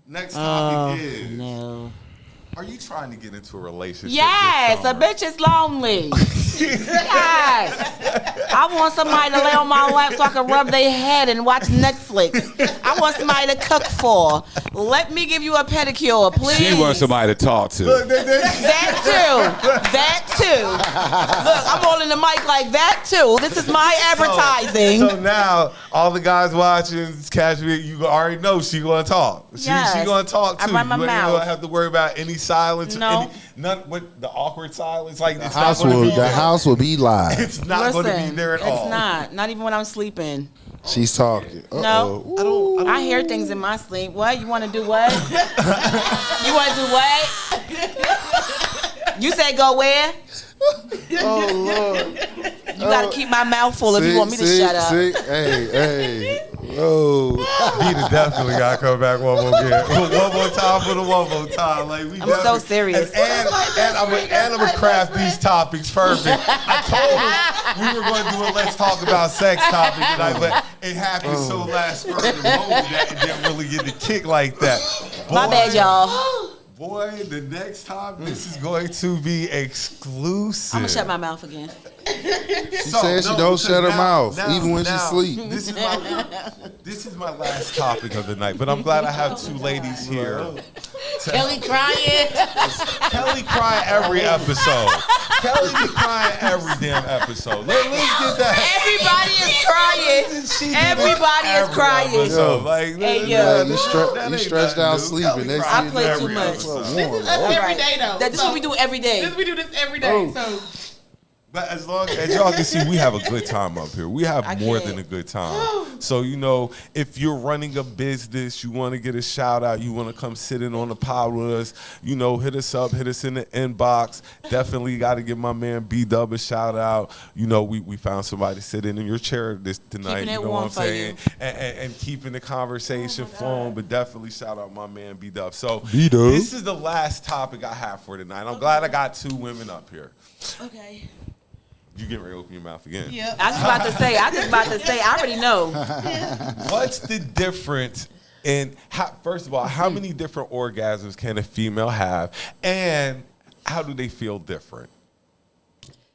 Next topic is, no. Are you trying to get into a relationship? Yes, a bitch is lonely. Yes. I want somebody to lay on my lap so I can rub their head and watch Netflix. I want somebody to cook for. Let me give you a pedicure, please. She wants somebody to talk to. That too. Look, I'm holding the mic like that too. This is my advertising. So now, all the guys watching, casually, you already know she gonna talk. She gonna talk too. I run my mouth. You don't have to worry about any silence. No. None with the awkward silence. Like The house will be live. It's not going to be there at all. It's not even when I'm sleeping. She's talking. No, I hear things in my sleep. What? You want to do what? You want to do what? You say go where? Oh Lord! You gotta keep my mouth full if you want me to shut up. Hey. Whoa. B.D.U.B definitely gotta come back one more time for the one more time. Like I'm so serious. And I'm gonna craft these topics perfect. I told him we were going to do a let's talk about sex topic tonight, but it happened so last spur of the moment that it didn't really get the kick like that. My bad, y'all. Boy, the next time this is going to be exclusive. I'm gonna shut my mouth again. She said she don't shut her mouth even when she sleep. This is my last topic of the night, but I'm glad I have two ladies here. Kelly crying. Kelly crying every episode. Kelly be crying every damn episode. Let's get that. Everybody is crying. You stretched out sleeping. I play too much. That's every day though. That's what we do every day. We do this every day. So. But as long as y'all can see, we have a good time up here. We have more than a good time. So, you know, if you're running a business, you want to get a shout out, you want to come sit in on the pod with us, you know, hit us up, hit us in the inbox. Definitely got to give my man B.D.U.B a shout out. You know, we found somebody sitting in your chair tonight. Keeping you it know warm what I'm saying? And keeping the conversation flowing. But definitely shout out my man B.D.U.B. So this is the last topic I have for tonight. I'm glad I got two women up here. Okay. You get ready to open your mouth again. Yeah. I was about to say, I already know. What's the difference in, first of all, how many different orgasms can a female have, and how do they feel different?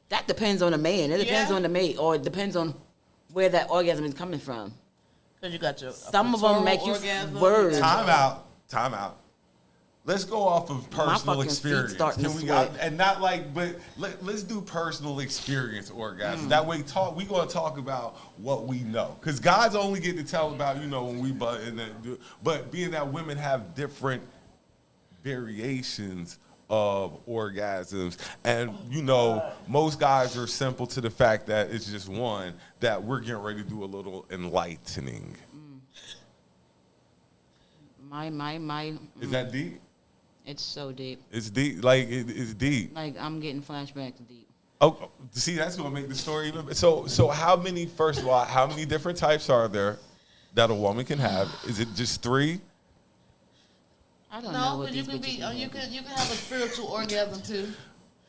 That depends on the man. It depends on the mate, or it depends on where that orgasm is coming from. Because you got your some of them make you words. Time out. Let's go off of personal experience. And not like, but let's do personal experience orgasm. That way, we gonna talk about what we know, because guys only get to tell about, you know, when we but being that women have different variations of orgasms, and you know, most guys are simple to the fact that it's just one that we're getting ready to do a little enlightening. Is that deep? It's so deep. It's deep. Like, it's deep. Like, I'm getting flashbacks deep. Oh, see, that's going to make the story even better. So first of all, how many different types are there that a woman can have? Is it just 3? I don't know. No, but you can have a spiritual orgasm too.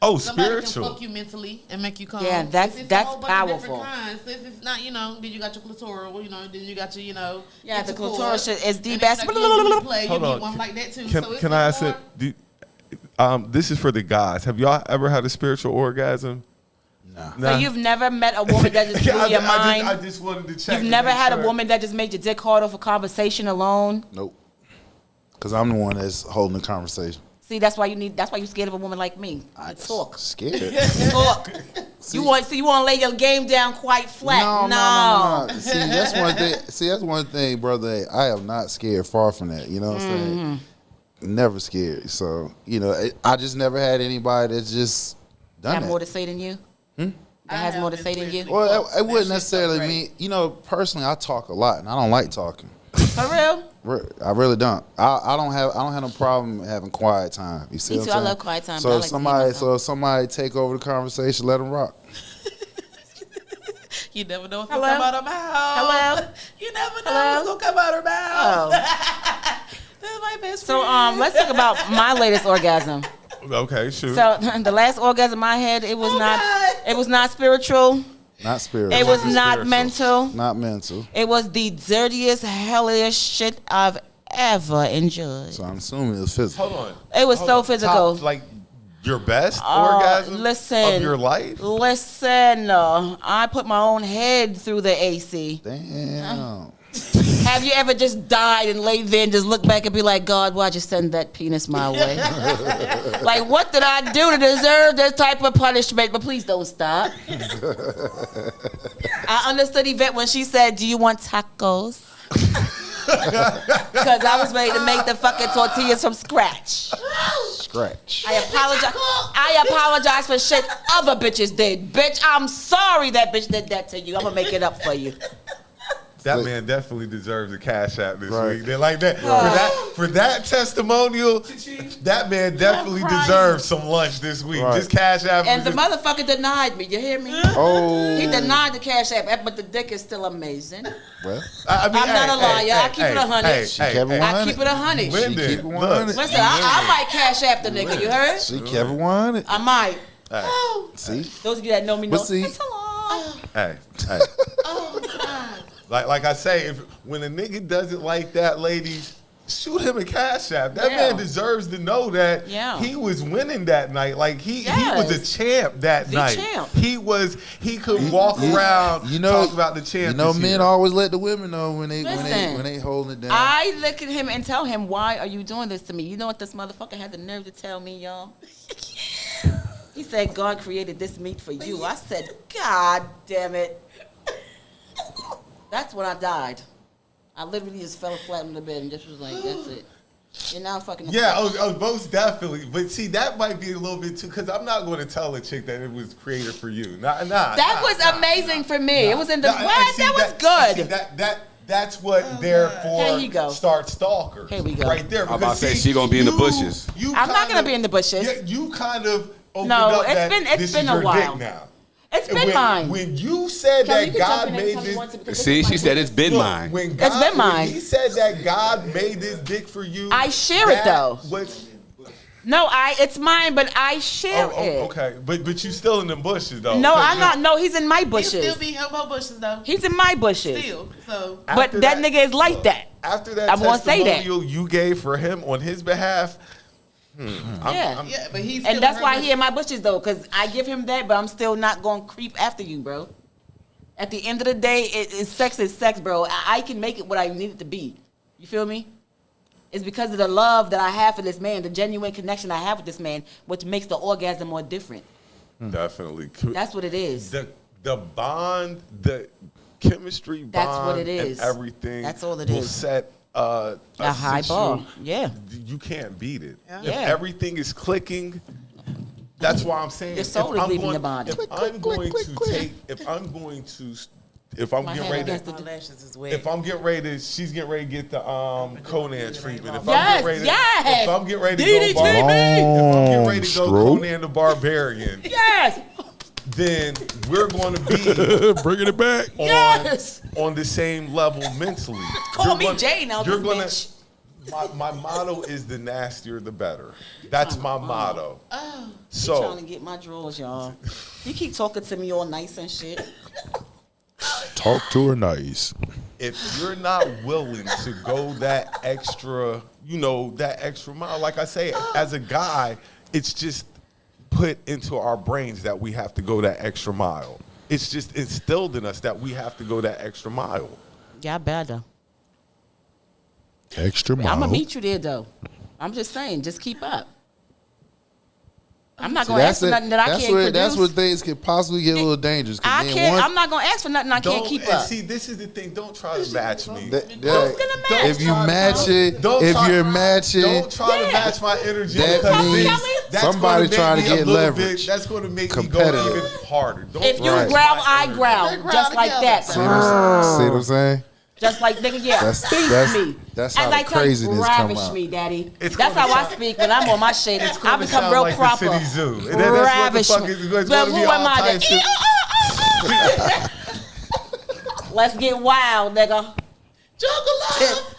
Oh, Somebody spiritual. can fuck you mentally and make you calm. Yeah, that's a whole bunch powerful. Of different kinds. It's not, then you got your clitoral, then you got your, Yeah, the intercourse. clitoral shit is the And best. then, like, you play, Hold you on. get one like that too. Can, so it's can I like ask more, it? This is for the guys. Have y'all ever had a spiritual orgasm? So you've never met a woman that just blew your mind? I just wanted to check. You've never had a woman that just made your dick hard off a conversation alone? Nope. Because I'm the one that's holding the conversation. See, that's why you're scared of a woman like me. You talk. Scared. Talk. You want to lay your game down quite flat. No. See, that's one thing. That's one thing, brother. I am not scared. Far from that. You know what I'm saying? Never scared. So I just never had anybody that's just done Have that. more to say than you? That has more to say than you? Well, it wouldn't necessarily mean. Personally, I talk a lot, and I don't like talking. For real? I really don't. I don't have no problem having quiet time. You see Me what too. I'm I saying? love quiet time. So but I if like to hear myself. somebody take over the conversation, let them rock. you never know what's Hello? going to come out of her mouth. Hello? You never know what's going to come out of her mouth. That's my best So friend. let's talk about my latest orgasm. Okay, shoot. So the last orgasm I had, it was not spiritual. Not spiritual. It was not spiritual. mental. Not mental. It was the dirtiest, helliest shit I've ever enjoyed. So I'm assuming it was physical. Hold on. It was so physical. Top, like your best orgasm listen, of your life? Listen, I put my own head through the AC. Damn. Have you ever just died and laid there and just look back and be like, God, why'd you send that penis my way? Like, what did I do to deserve this type of punishment? But please don't stop. I understood Yvette when she said, do you want tacos? Because I was ready to make the fucking tortillas from scratch. Scratch. I apologize for shit other bitches did. Bitch, I'm sorry that bitch did that to you. I'm going to make it up for you. That man definitely deserves a cash app this Right. week. They're like that for that testimonial. That man definitely deserves some lunch this week. Right. Just cash app. And the motherfucker denied me. You hear me? Oh. He denied the cash app, but the dick is still amazing. Well, I mean, I'm not a liar. I keep it 100. She kept it I 100. keep it 100. Lyndon, keep it look. 100. Listen, I might cash app the nigga. You heard? She kept it 100. I might. See? Those of you that know me know. But see- It's a lot. Hey. Oh, God. Like I say, when a nigga does it like that, ladies, shoot him a cash app. That man deserves to know that he was winning that night. Like he was a champ that night. Champ. He could walk around talk about the champ. Men always let the women know when they holding it down. I look at him and tell him, why are you doing this to me? You know what this motherfucker had the nerve to tell me, y'all? He said, God created this meat for you. I said, God damn it. That's when I died. I literally just fell flat on the bed and just was like, that's it. You're now fucking. Yeah, most definitely. But see, that might be a little bit too, because I'm not going to tell a chick that it was created for you. That was amazing for me. It was in the that was good. That's what therefore Here you go. Start stalkers. Here we go. Right there. I'm about to say she gonna be in the bushes. I'm not gonna be in the bushes. You kind of opened No, up it's been a while. Now. It's been mine. When you said Kelly, that God made this, See, she said it's been mine. when God, It's been mine. When he said that God made this dick for you. I share it though. No, it's mine, but I share it. Okay, but you still in them bushes though. No, I'm not. No, he's in my He bushes. still be in her bushes, though. He's in my bushes. Still, so. But that nigga is like that. After that I'm gonna say that. testimonial you gave for him on his behalf. Yeah, but he's still and that's in her why bushes. he in my bushes though, because I give him that, but I'm still not gonna creep after you, bro. At the end of the day, sex is sex, bro. I can make it what I need it to be. You feel me? It's because of the love that I have for this man, the genuine connection I have with this man, which makes the orgasm more different. Definitely. That's what it is. The bond, the chemistry bond, That's what it is. and everything. That's all it will is. set a high bar. Yeah. You can't beat it. Yeah. If everything is clicking, that's why I'm saying Your soul is leaving the body. If I'm My getting hand ready against to, the- My lashes is wet. if I'm getting ready to, she's getting ready to get the Conan treatment. If Yes, I'm getting ready to, yes. if I'm getting ready to DDT go, me. if I'm getting ready to go Stroke. Conan the Barbarian, Yes. then we're going to be Bringing it back. Yes. on the same level mentally. Call You're me gonna- Jay now, You're this gonna, bitch. My motto is the nastier the better. That's my motto. So trying to get my drawers, y'all. You keep talking to me all nice and shit. Talk to her nice. If you're not willing to go that extra, that extra mile, like I say, as a guy, it's just put into our brains that we have to go that extra mile. It's just instilled in us that we have to go that extra mile. Yeah, I better. Extra mile. I'm gonna meet you there though. I'm just saying, just keep up. I'm not gonna ask for nothing that I can't produce. That's where things could possibly get a little dangerous. I can't. I'm not gonna ask for nothing I can't keep up. See, this is the thing. Don't try to match me. Who's gonna match? If you match it, if you're matching, don't try to match my energy. That means somebody trying to get leverage. That's going to make me go even harder. If you growl, I growl, just like that. See what I'm saying? Just like nigga, beat me. That's how the craziness come out. Ravish me, daddy. That's how I speak when I'm on my shit. I become real like proper. The city zoo. Ravish me. But who am I? Let's get wild, nigga. Jungle love.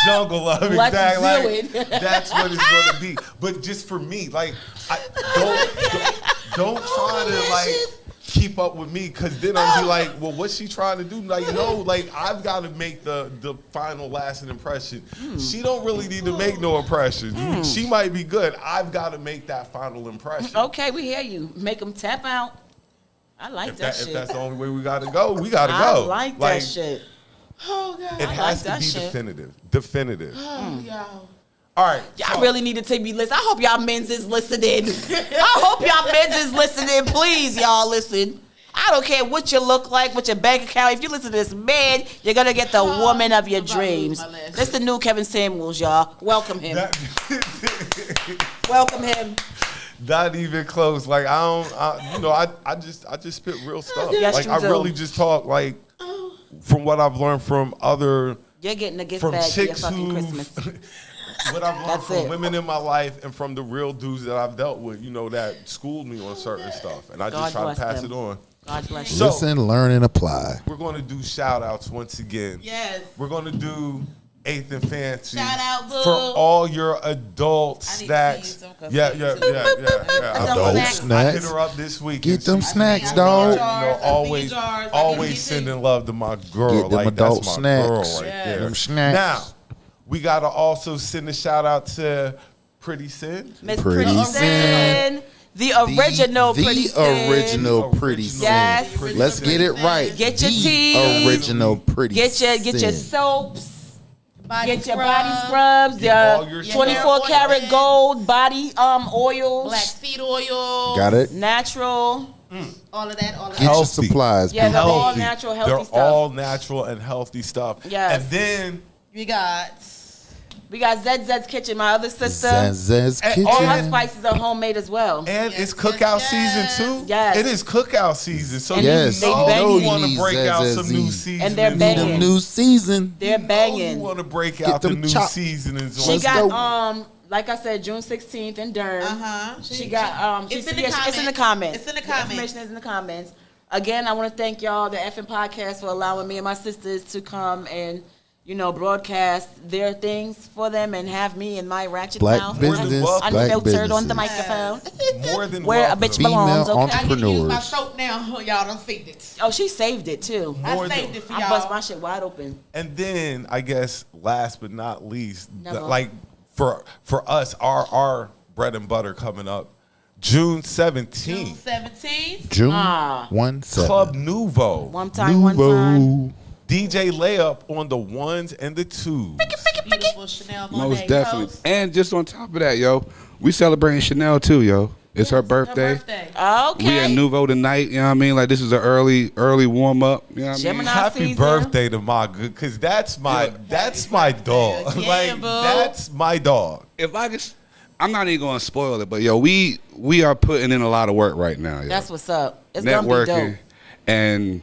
Jungle love, Let's exactly. do it. That's what it's going to be. But just for me, like, don't try to like keep up with me, because then I'll be like, well, what's she trying to do? Like, no, like, I've got to make the final lasting impression. She don't really need to make no impression. She might be good. I've got to make that final impression. Okay, we hear you. Make them tap out. I like that shit. If that's the only way we got to go, we got to go. I like that shit. Oh, God. It has to be definitive. Oh, y'all. All right. Y'all really need to take me listen. I hope y'all men's is listening. I hope y'all men's is listening. Please, y'all listen. I don't care what you look like, what your bank account. If you listen to this man, you're going to get the woman of your dreams. That's the new Kevin Samuels, y'all. Welcome him. Welcome him. Not even close. Like, I just spit real stuff. Yes, like, you I do. really just talk, like, from what I've learned from other... You're getting a gift from bag for your chicks fucking who, Christmas. what I've learned from women in my life and from the real dudes that I've dealt with, that schooled me on certain stuff. And I just try to pass it on. God bless you. So, listen, learn, and apply. We're going to do shout-outs once again. Yes. We're going to do 8th and Fancy. Shout out, boo. For all your adult snacks. Yeah. Adult snacks. I hit her up this week. Get them snacks, dog. Always sending love to my girl. Get them adult that's my snacks. girl right there. Them snacks. Now, we got to also send a shout-out to Pretty Sin. Miss Pretty Sin. The original Pretty Sin. The original Pretty Sin. Yes. Let's get it right. Get your the teas. original Pretty Sin. Get your soaps. Get your scrub. body scrubs. Your 24 karat gold body oils. Black seed oil. Got it? Natural. All of that. Get your supplies. Yeah, they're healthy. all natural, healthy They're stuff. all natural and healthy stuff. Yes. And then We got ZZ's Kitchen, my other sister. ZZ's Kitchen. All her spices are homemade as well. And it's cookout season too. Yes. It is cookout season. So Yes. you They you want to break out some new seasonings. And they're banging. Them new season. They're banging. You want to break out the them new chop- seasonings. She on got like I said, June 16th in Durham. She got It's in the it's in the comments. It's in the The comments. information is in the comments. Again, I want to thank y'all, the effing podcast, for allowing me and my sisters to come and broadcast their things for them and have me in my ratchet Black mouth. business, black unfiltered on the businesses. microphone. More than Where a welcome. bitch belongs. Female Okay. I get to use my entrepreneurs. soap now. Y'all done saved it. Oh, she saved it too. More I than- saved it for I y'all. bust my shit wide open. And then I guess last but not least, Never. like for us, our bread and butter coming up, June 17th. June 17th. June Ah. 17. Club Nouveau. One time. DJ Layup on the ones and the twos. Beautiful Chanel Monet Most definitely. Rose. And just on top of that, yo, we celebrating Chanel too, yo. It's her birthday. Okay. We at Nouveau tonight, you know what I mean? Like, this is an early warm up, you know what I mean? Gemini Happy season. birthday to my good, cause that's my dog. Yeah, like boo. that's my dog. If I just, I'm not even going to spoil it, but yo, we are putting in a lot of work right now, yo. That's what's up. It's gonna be Networking, dope. and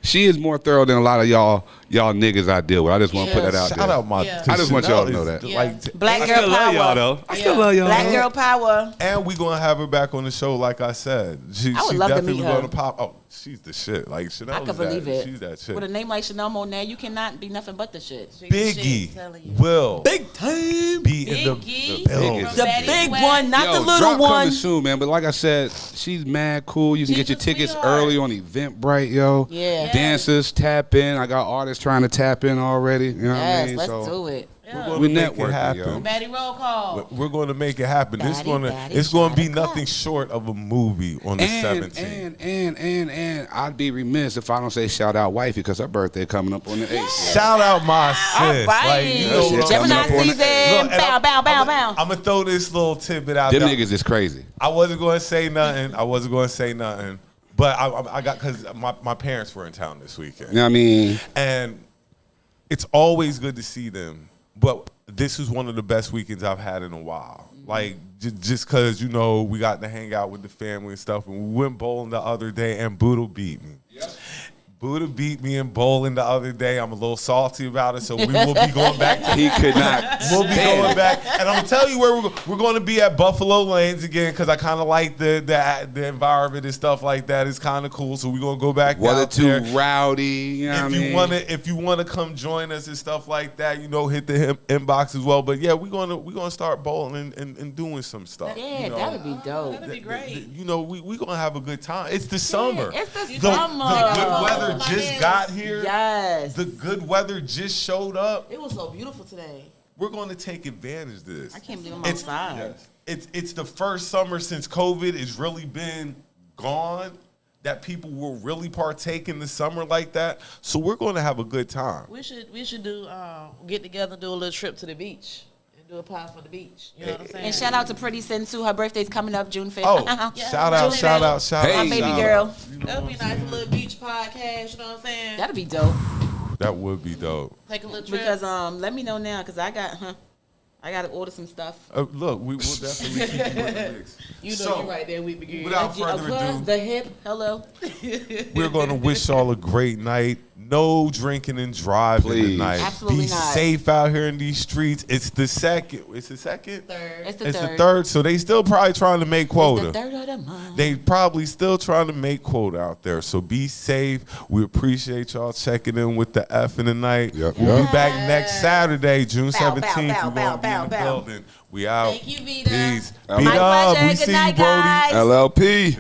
she is more thorough than a lot of y'all y'all niggas I deal with. I just want to put that out Shout there. out my. Yeah. I just want y'all to know Chanel that. is, like, Black I girl still love y'all power. though. I still love y'all. Black girl power. And we gonna have her back on the show, like I said. She I would love to definitely meet her. gonna pop. Oh, she's the shit. Like Chanel. I could believe it. She's that shit. With a name like Chanel Monae, you cannot be nothing but the shit. Biggie telling you. will Big time. be in Biggie. the building. Biggest. The Betty big West. one, not the Yo, little drop one. coming soon, man. But like I said, she's mad cool. You can She's get your a tickets sweetheart. early on Eventbrite, yo. Yeah. Dancers tap in. I got artists trying to tap in already. You know what I Yes, mean? let's So do it. We're gonna we make it networking, happen. yo. Betty roll call. We're going to make it happen. Batty, It's going batty, to be shot nothing o'clock. short of a movie on the 17th. And I'd be remiss if I don't say shout out wifey because her birthday coming up on the 8th. Shout out my sis. All right. Like, you know That shit what I'm coming Gemini up on the season. Look, and Bow, bow, bow, bow. I'm going to throw this little tidbit out Them there. niggas is crazy. I wasn't going to say nothing. But I got, because my parents were in town this weekend. You know what I mean? And it's always good to see them. But this is one of the best weekends I've had in a while. Like, just because, you know, we got to hang out with the family and stuff. And we went bowling the other day, and Budha beat me. Yep. Budha beat me in bowling the other day. I'm a little salty about it, so we will be going back to He could not. We'll be going back, and I'm gonna tell you where we're going to be at Buffalo Lanes again because I kind of like the environment and stuff like that. It's kind of cool, so we're gonna go back. Whether out too there. rowdy, you know what I mean? If you wanna come join us and stuff like that, you know, hit the inbox as well. But yeah, we're gonna start bowling and doing some stuff. Yeah, you know. that would be dope. That'd be great. You know, we're gonna have a good time. It's the summer. It's the The summer. good weather My just nails. got here. Yes. The good weather just showed up. It was so beautiful today. We're going to take advantage of this. I can't believe I'm It's- outside. It's the first summer since COVID has really been gone that people will really partake in the summer like that. So we're going to have a good time. We should do get together and do a little trip to the beach and do a pod for the beach. You know what I'm saying? And shout out to Pretty Sin too. Her birthday's coming up June 5th. Oh, Yeah. shout out. Hey. My baby shout girl. out. You know That'd what be I'm nice, a saying? little beach podcast. You know what I'm saying? That'd be dope. That would be dope. Take a little trip. Because let me know now because I got to order some stuff. Look, we will definitely keep you in the mix. you know So, you right there with me, girl. without further ado, The hip. Hello. we're going to wish y'all a great night. No drinking and driving Please. tonight. Absolutely Be not. safe out here in these streets. It's the second. It's the second? Third. It's the It's third. the third, so they still probably trying to make It's quota. the third of the month. They probably still trying to make quota out there. So be safe. We appreciate y'all checking in with the F in the night. Yep, We'll yep. be back next Saturday, June Bow, bow, 17th. bow, We're bow, going to be in the bow, bow. building. We out. Thank you, Vida. Peace. My Beat up. pleasure. We Good see you, night, Brody. guys. LLP.